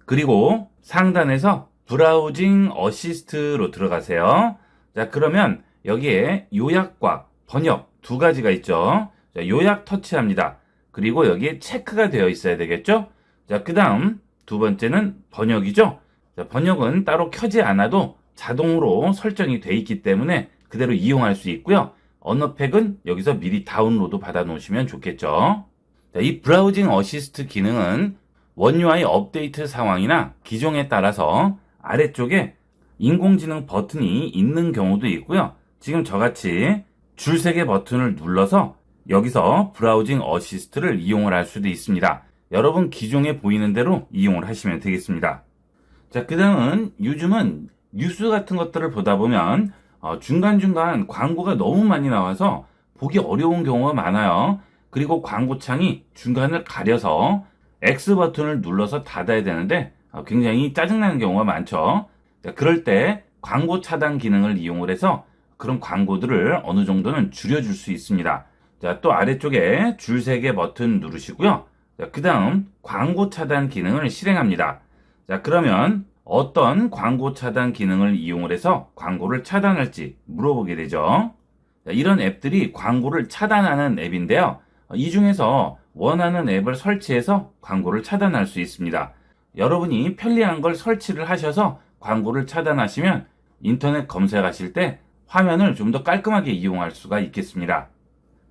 그리고 상단에서 브라우징 어시스트로 들어가세요. 자, 그러면 여기에 요약과 번역 2가지가 있죠. 자, 요약 터치합니다. 그리고 여기에 체크가 되어 있어야 되겠죠. 자, 그 다음 2번째는 번역이죠. 자, 번역은 따로 켜지 않아도 자동으로 설정이 되어 있기 때문에 그대로 이용할 수 있고요. 언어팩은 여기서 미리 다운로드 받아 놓으시면 좋겠죠. 자, 이 브라우징 어시스트 기능은 원 UI 업데이트 상황이나 기종에 따라서 아래쪽에 인공지능 버튼이 있는 경우도 있고요. 지금 저같이 줄 3개 버튼을 눌러서 여기서 브라우징 어시스트를 이용을 할 수도 있습니다. 여러분 기종에 보이는 대로 이용을 하시면 되겠습니다. 자, 그 다음은 요즘은 뉴스 같은 것들을 보다 보면 중간중간 광고가 너무 많이 나와서 보기 어려운 경우가 많아요. 그리고 광고창이 중간을 가려서 X 버튼을 눌러서 닫아야 되는데 굉장히 짜증나는 경우가 많죠. 자, 그럴 때 광고 차단 기능을 이용을 해서 그런 광고들을 어느 정도는 줄여줄 수 있습니다. 자, 또 아래쪽에 줄 3개 버튼 누르시고요. 자, 그 다음 광고 차단 기능을 실행합니다. 자, 그러면 어떤 광고 차단 기능을 이용을 해서 광고를 차단할지 물어보게 되죠. 자, 이런 앱들이 광고를 차단하는 앱인데요. 이 중에서 원하는 앱을 설치해서 광고를 차단할 수 있습니다. 여러분이 편리한 걸 설치를 하셔서 광고를 차단하시면 인터넷 검색하실 때 화면을 좀 더 깔끔하게 이용할 수가 있겠습니다.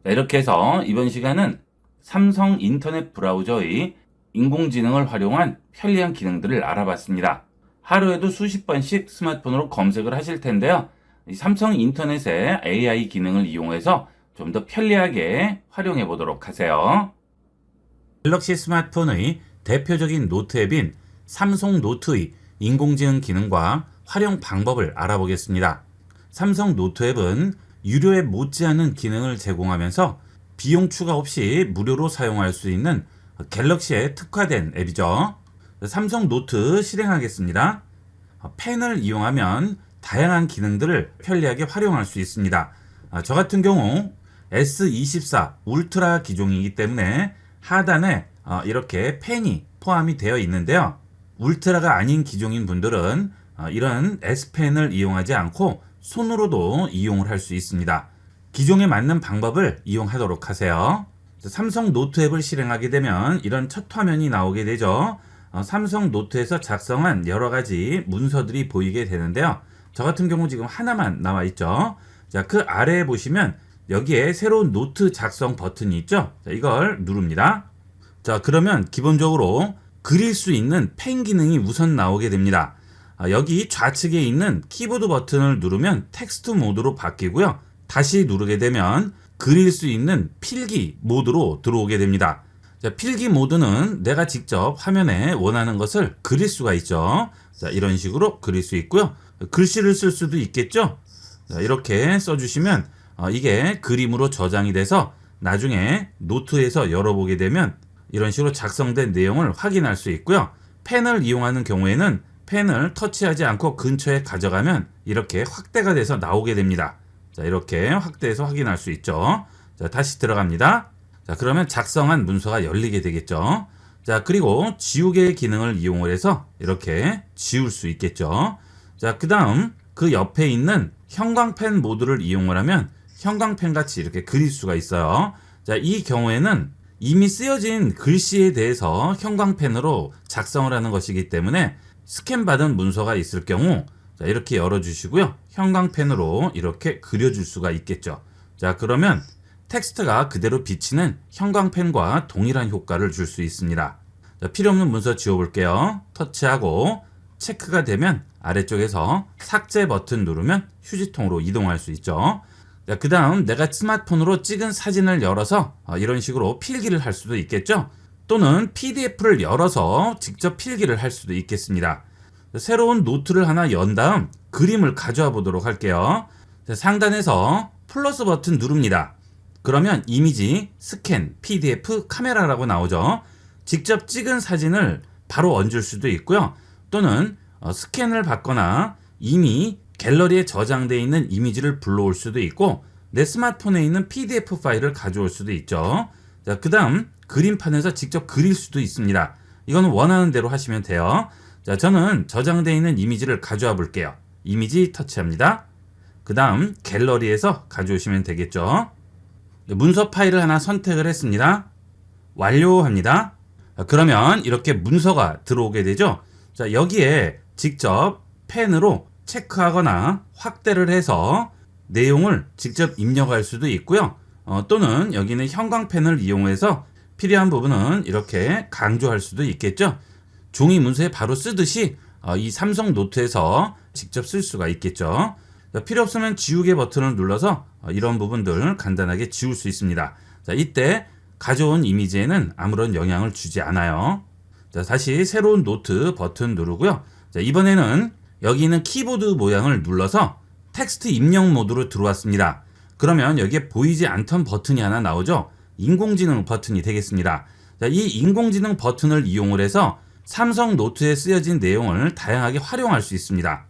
자, 이렇게 해서 이번 시간은 삼성 인터넷 브라우저의 인공지능을 활용한 편리한 기능들을 알아봤습니다. 하루에도 수십 번씩 스마트폰으로 검색을 하실 텐데요. 이 삼성 인터넷의 AI 기능을 이용해서 좀 더 편리하게 활용해 보도록 하세요. 갤럭시 스마트폰의 대표적인 노트 앱인 삼성 노트의 인공지능 기능과 활용 방법을 알아보겠습니다. 삼성 노트 앱은 유료 앱 못지않은 기능을 제공하면서 비용 추가 없이 무료로 사용할 수 있는 갤럭시에 특화된 앱이죠. 삼성 노트 실행하겠습니다. 펜을 이용하면 다양한 기능들을 편리하게 활용할 수 있습니다. 저 같은 경우 S24 울트라 기종이기 때문에 하단에 이렇게 펜이 포함이 되어 있는데요. 울트라가 아닌 기종인 분들은 이런 S펜을 이용하지 않고 손으로도 이용을 할 수 있습니다. 기종에 맞는 방법을 이용하도록 하세요. 삼성 노트 앱을 실행하게 되면 이런 첫 화면이 나오게 되죠. 삼성 노트에서 작성한 여러 가지 문서들이 보이게 되는데요. 저 같은 경우 지금 하나만 나와 있죠. 자, 그 아래에 보시면 여기에 새로운 노트 작성 버튼이 있죠. 자, 이걸 누릅니다. 자, 그러면 기본적으로 그릴 수 있는 펜 기능이 우선 나오게 됩니다. 여기 좌측에 있는 키보드 버튼을 누르면 텍스트 모드로 바뀌고요. 다시 누르게 되면 그릴 수 있는 필기 모드로 들어오게 됩니다. 자, 필기 모드는 내가 직접 화면에 원하는 것을 그릴 수가 있죠. 자, 이런 식으로 그릴 수 있고요. 글씨를 쓸 수도 있겠죠. 자, 이렇게 써주시면 이게 그림으로 저장이 돼서 나중에 노트에서 열어보게 되면 이런 식으로 작성된 내용을 확인할 수 있고요. 펜을 이용하는 경우에는 펜을 터치하지 않고 근처에 가져가면 이렇게 확대가 돼서 나오게 됩니다. 자, 이렇게 확대해서 확인할 수 있죠. 자, 다시 들어갑니다. 자, 그러면 작성한 문서가 열리게 되겠죠. 자, 그리고 지우개 기능을 이용을 해서 이렇게 지울 수 있겠죠. 자, 그 다음 그 옆에 있는 형광펜 모드를 이용을 하면 형광펜 같이 이렇게 그릴 수가 있어요. 자, 이 경우에는 이미 쓰여진 글씨에 대해서 형광펜으로 작성을 하는 것이기 때문에 스캔받은 문서가 있을 경우 자, 이렇게 열어주시고요. 형광펜으로 이렇게 그려줄 수가 있겠죠. 자, 그러면 텍스트가 그대로 비치는 형광펜과 동일한 효과를 줄 수 있습니다. 자, 필요 없는 문서 지워볼게요. 터치하고 체크가 되면 아래쪽에서 삭제 버튼 누르면 휴지통으로 이동할 수 있죠. 자, 그 다음 내가 스마트폰으로 찍은 사진을 열어서 이런 식으로 필기를 할 수도 있겠죠. 또는 PDF를 열어서 직접 필기를 할 수도 있겠습니다. 새로운 노트를 하나 연 다음 그림을 가져와 보도록 할게요. 자, 상단에서 플러스 버튼 누릅니다. 그러면 이미지, 스캔, PDF, 카메라라고 나오죠. 직접 찍은 사진을 바로 얹을 수도 있고요. 또는 스캔을 받거나 이미 갤러리에 저장되어 있는 이미지를 불러올 수도 있고 내 스마트폰에 있는 PDF 파일을 가져올 수도 있죠. 자, 그 다음 그림판에서 직접 그릴 수도 있습니다. 이거는 원하는 대로 하시면 돼요. 자, 저는 저장되어 있는 이미지를 가져와 볼게요. 이미지 터치합니다. 그 다음 갤러리에서 가져오시면 되겠죠. 문서 파일을 하나 선택을 했습니다. 완료합니다. 그러면 이렇게 문서가 들어오게 되죠. 자, 여기에 직접 펜으로 체크하거나 확대를 해서 내용을 직접 입력할 수도 있고요. 또는 여기는 형광펜을 이용해서 필요한 부분은 이렇게 강조할 수도 있겠죠. 종이 문서에 바로 쓰듯이 이 삼성 노트에서 직접 쓸 수가 있겠죠. 자, 필요 없으면 지우개 버튼을 눌러서 이런 부분들 간단하게 지울 수 있습니다. 자, 이때 가져온 이미지에는 아무런 영향을 주지 않아요. 자, 다시 새로운 노트 버튼 누르고요. 자, 이번에는 여기 있는 키보드 모양을 눌러서 텍스트 입력 모드로 들어왔습니다. 그러면 여기에 보이지 않던 버튼이 하나 나오죠. 인공지능 버튼이 되겠습니다. 자, 이 인공지능 버튼을 이용을 해서 삼성 노트에 쓰여진 내용을 다양하게 활용할 수 있습니다.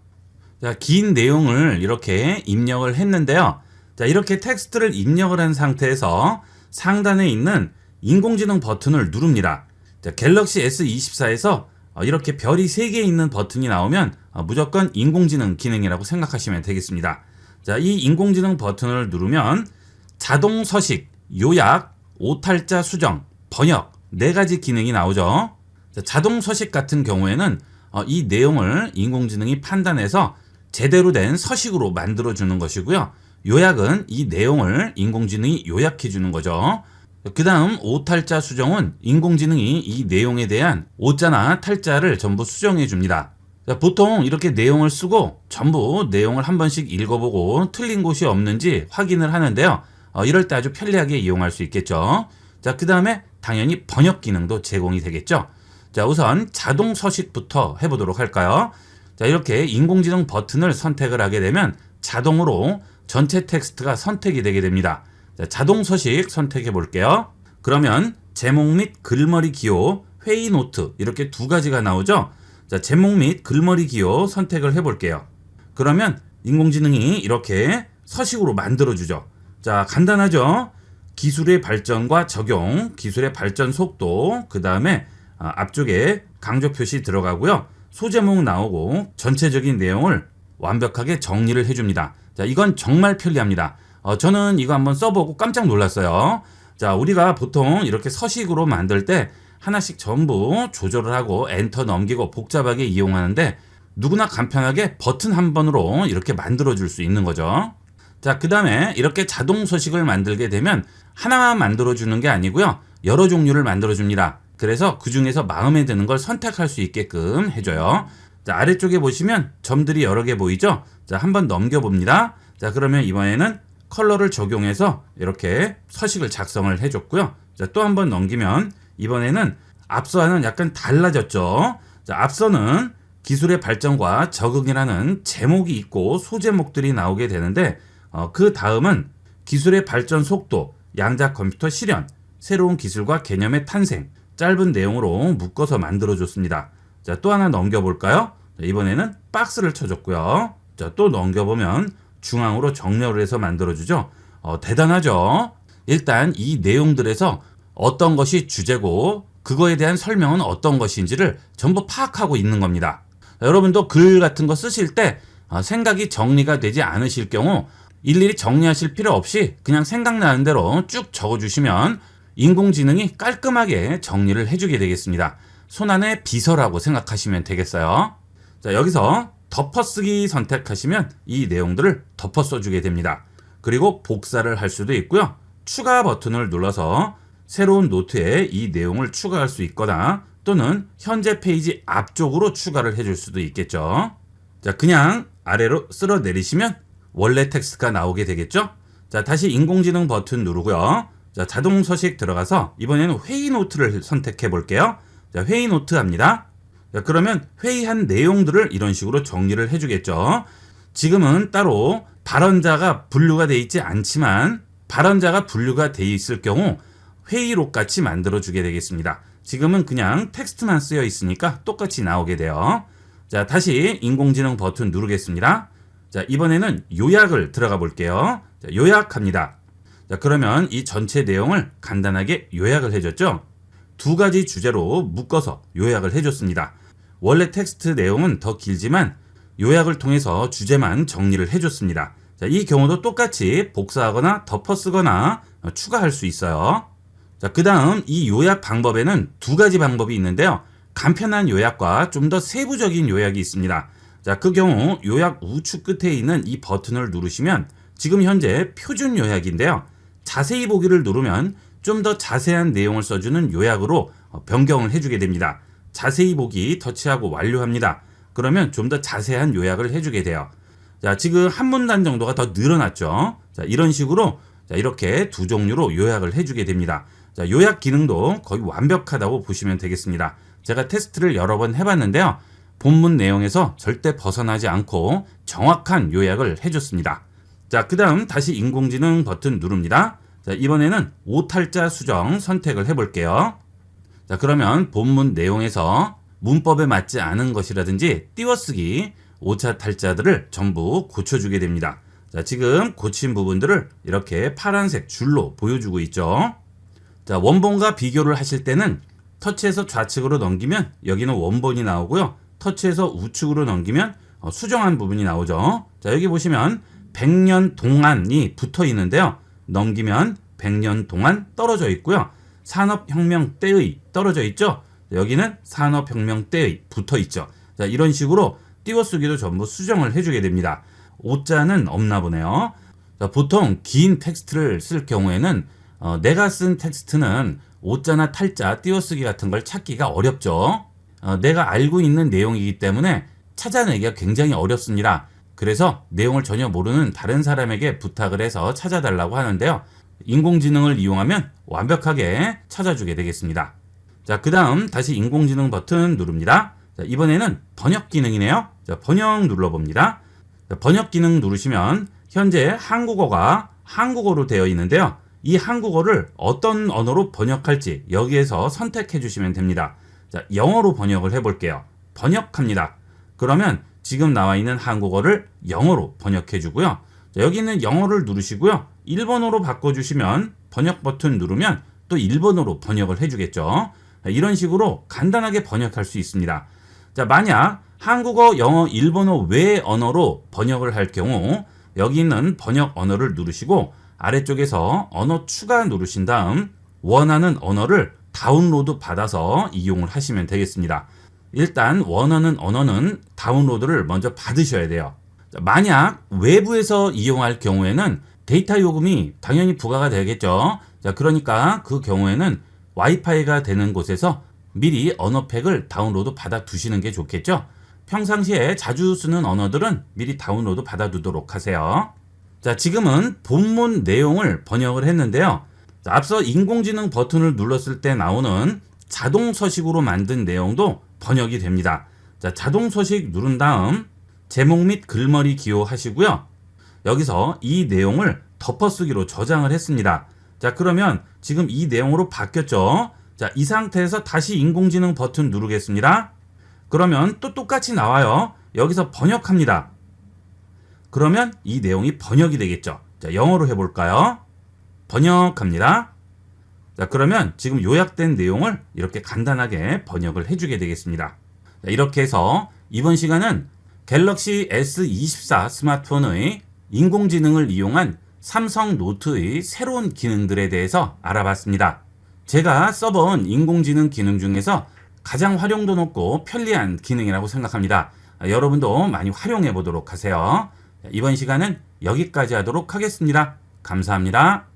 자, 긴 내용을 이렇게 입력을 했는데요. 자, 이렇게 텍스트를 입력을 한 상태에서 상단에 있는 인공지능 버튼을 누릅니다. 자, 갤럭시 S24에서 이렇게 별이 3개 있는 버튼이 나오면 무조건 인공지능 기능이라고 생각하시면 되겠습니다. 자, 이 인공지능 버튼을 누르면 자동 서식, 요약, 오탈자 수정, 번역 4가지 기능이 나오죠. 자, 자동 서식 같은 경우에는 이 내용을 인공지능이 판단해서 제대로 된 서식으로 만들어주는 것이고요. 요약은 이 내용을 인공지능이 요약해 주는 거죠. 그 다음 오탈자 수정은 인공지능이 이 내용에 대한 오자나 탈자를 전부 수정해 줍니다. 자, 보통 이렇게 내용을 쓰고 전부 내용을 한 번씩 읽어보고 틀린 곳이 없는지 확인을 하는데요. 이럴 때 아주 편리하게 이용할 수 있겠죠. 자, 그 다음에 당연히 번역 기능도 제공이 되겠죠. 자, 우선 자동 서식부터 해보도록 할까요? 자, 이렇게 인공지능 버튼을 선택을 하게 되면 자동으로 전체 텍스트가 선택이 되게 됩니다. 자, 자동 서식 선택해 볼게요. 그러면 제목 및 글머리 기호, 회의 노트 이렇게 2가지가 나오죠. 자, 제목 및 글머리 기호 선택을 해 볼게요. 그러면 인공지능이 이렇게 서식으로 만들어 주죠. 자, 간단하죠. 기술의 발전과 적용, 기술의 발전 속도, 그 다음에 앞쪽에 강조 표시 들어가고요. 소제목 나오고 전체적인 내용을 완벽하게 정리를 해줍니다. 자, 이건 정말 편리합니다. 저는 이거 한번 써보고 깜짝 놀랐어요. 자, 우리가 보통 이렇게 서식으로 만들 때 하나씩 전부 조절을 하고 엔터 넘기고 복잡하게 이용하는데 누구나 간편하게 버튼 한 번으로 이렇게 만들어 줄 수 있는 거죠. 자, 그 다음에 이렇게 자동 서식을 만들게 되면 하나만 만들어 주는 게 아니고요. 여러 종류를 만들어 줍니다. 그래서 그 중에서 마음에 드는 걸 선택할 수 있게끔 해줘요. 자, 아래쪽에 보시면 점들이 여러 개 보이죠? 자, 한번 넘겨봅니다. 자, 그러면 이번에는 컬러를 적용해서 이렇게 서식을 작성을 해줬고요. 자, 또 한번 넘기면 이번에는 앞서와는 약간 달라졌죠. 자, 앞서는 기술의 발전과 적응이라는 제목이 있고 소제목들이 나오게 되는데 그 다음은 기술의 발전 속도, 양자 컴퓨터 실현, 새로운 기술과 개념의 탄생, 짧은 내용으로 묶어서 만들어줬습니다. 자, 또 하나 넘겨볼까요? 자, 이번에는 박스를 쳐줬고요. 자, 또 넘겨보면 중앙으로 정렬을 해서 만들어주죠. 대단하죠? 일단 이 내용들에서 어떤 것이 주제고 그거에 대한 설명은 어떤 것인지를 전부 파악하고 있는 겁니다. 자, 여러분도 글 같은 거 쓰실 때 생각이 정리가 되지 않으실 경우 일일이 정리하실 필요 없이 그냥 생각나는 대로 쭉 적어주시면 인공지능이 깔끔하게 정리를 해주게 되겠습니다. 손안의 비서라고 생각하시면 되겠어요. 자, 여기서 덮어쓰기 선택하시면 이 내용들을 덮어 써주게 됩니다. 그리고 복사를 할 수도 있고요. 추가 버튼을 눌러서 새로운 노트에 이 내용을 추가할 수 있거나 또는 현재 페이지 앞쪽으로 추가를 해줄 수도 있겠죠. 자, 그냥 아래로 쓸어 내리시면 원래 텍스트가 나오게 되겠죠. 자, 다시 인공지능 버튼 누르고요. 자, 자동 서식 들어가서 이번에는 회의 노트를 선택해 볼게요. 자, 회의 노트 합니다. 자, 그러면 회의한 내용들을 이런 식으로 정리를 해주겠죠. 지금은 따로 발언자가 분류가 되어 있지 않지만 발언자가 분류가 돼 있을 경우 회의록 같이 만들어 주게 되겠습니다. 지금은 그냥 텍스트만 쓰여 있으니까 똑같이 나오게 돼요. 자, 다시 인공지능 버튼 누르겠습니다. 자, 이번에는 요약을 들어가 볼게요. 자, 요약합니다. 자, 그러면 이 전체 내용을 간단하게 요약을 해줬죠. 두 가지 주제로 묶어서 요약을 해줬습니다. 원래 텍스트 내용은 더 길지만 요약을 통해서 주제만 정리를 해줬습니다. 자, 이 경우도 똑같이 복사하거나 덮어 쓰거나 추가할 수 있어요. 자, 그 다음 이 요약 방법에는 두 가지 방법이 있는데요. 간편한 요약과 좀 더 세부적인 요약이 있습니다. 자, 그 경우 요약 우측 끝에 있는 이 버튼을 누르시면 지금 현재 표준 요약인데요. 자세히 보기를 누르면 좀 더 자세한 내용을 써주는 요약으로 변경을 해주게 됩니다. 자세히 보기 터치하고 완료합니다. 그러면 좀 더 자세한 요약을 해주게 돼요. 자, 지금 한 문단 정도가 더 늘어났죠. 자, 이런 식으로 자, 이렇게 두 종류로 요약을 해주게 됩니다. 자, 요약 기능도 거의 완벽하다고 보시면 되겠습니다. 제가 테스트를 여러 번 해봤는데요. 본문 내용에서 절대 벗어나지 않고 정확한 요약을 해줬습니다. 자, 그 다음 다시 인공지능 버튼 누릅니다. 자, 이번에는 오탈자 수정 선택을 해볼게요. 자, 그러면 본문 내용에서 문법에 맞지 않은 것이라든지 띄어쓰기, 오차 탈자들을 전부 고쳐주게 됩니다. 자, 지금 고친 부분들을 이렇게 파란색 줄로 보여주고 있죠. 자, 원본과 비교를 하실 때는 터치해서 좌측으로 넘기면 여기는 원본이 나오고요. 터치해서 우측으로 넘기면 수정한 부분이 나오죠. 자, 여기 보시면 100년 동안이 붙어 있는데요. 넘기면 100년 동안 떨어져 있고요. 산업혁명 때의 떨어져 있죠. 여기는 산업혁명 때의 붙어 있죠. 자, 이런 식으로 띄어쓰기도 전부 수정을 해주게 됩니다. 오자는 없나 보네요. 자, 보통 긴 텍스트를 쓸 경우에는 내가 쓴 텍스트는 오자나 탈자, 띄어쓰기 같은 걸 찾기가 어렵죠. 내가 알고 있는 내용이기 때문에 찾아내기가 굉장히 어렵습니다. 그래서 내용을 전혀 모르는 다른 사람에게 부탁을 해서 찾아달라고 하는데요. 인공지능을 이용하면 완벽하게 찾아주게 되겠습니다. 자, 그 다음 다시 인공지능 버튼 누릅니다. 자, 이번에는 번역 기능이네요. 자, 번역 눌러봅니다. 자, 번역 기능 누르시면 현재 한국어가 한국어로 되어 있는데요. 이 한국어를 어떤 언어로 번역할지 여기에서 선택해 주시면 됩니다. 자, 영어로 번역을 해볼게요. 번역합니다. 그러면 지금 나와 있는 한국어를 영어로 번역해 주고요. 자, 여기 있는 영어를 누르시고요. 일본어로 바꿔주시면 번역 버튼 누르면 또 일본어로 번역을 해주겠죠. 자, 이런 식으로 간단하게 번역할 수 있습니다. 자, 만약 한국어, 영어, 일본어 외의 언어로 번역을 할 경우 여기 있는 번역 언어를 누르시고 아래쪽에서 언어 추가 누르신 다음 원하는 언어를 다운로드 받아서 이용을 하시면 되겠습니다. 일단 원하는 언어는 다운로드를 먼저 받으셔야 돼요. 자, 만약 외부에서 이용할 경우에는 데이터 요금이 당연히 부과가 되겠죠. 자, 그러니까 그 경우에는 와이파이가 되는 곳에서 미리 언어팩을 다운로드 받아 두시는 게 좋겠죠. 평상시에 자주 쓰는 언어들은 미리 다운로드 받아 두도록 하세요. 자, 지금은 본문 내용을 번역을 했는데요. 자, 앞서 인공지능 버튼을 눌렀을 때 나오는 자동 서식으로 만든 내용도 번역이 됩니다. 자, 자동 서식 누른 다음 제목 및 글머리 기호하시고요. 여기서 이 내용을 덮어쓰기로 저장을 했습니다. 자, 그러면 지금 이 내용으로 바뀌었죠. 자, 이 상태에서 다시 인공지능 버튼 누르겠습니다. 그러면 또 똑같이 나와요. 여기서 번역합니다. 그러면 이 내용이 번역이 되겠죠. 자, 영어로 해볼까요? 번역합니다. 자, 그러면 지금 요약된 내용을 이렇게 간단하게 번역을 해주게 되겠습니다. 자, 이렇게 해서 이번 시간은 갤럭시 S24 스마트폰의 인공지능을 이용한 삼성 노트의 새로운 기능들에 대해서 알아봤습니다. 제가 써본 인공지능 기능 중에서 가장 활용도 높고 편리한 기능이라고 생각합니다. 여러분도 많이 활용해 보도록 하세요. 이번 시간은 여기까지 하도록 하겠습니다. 감사합니다.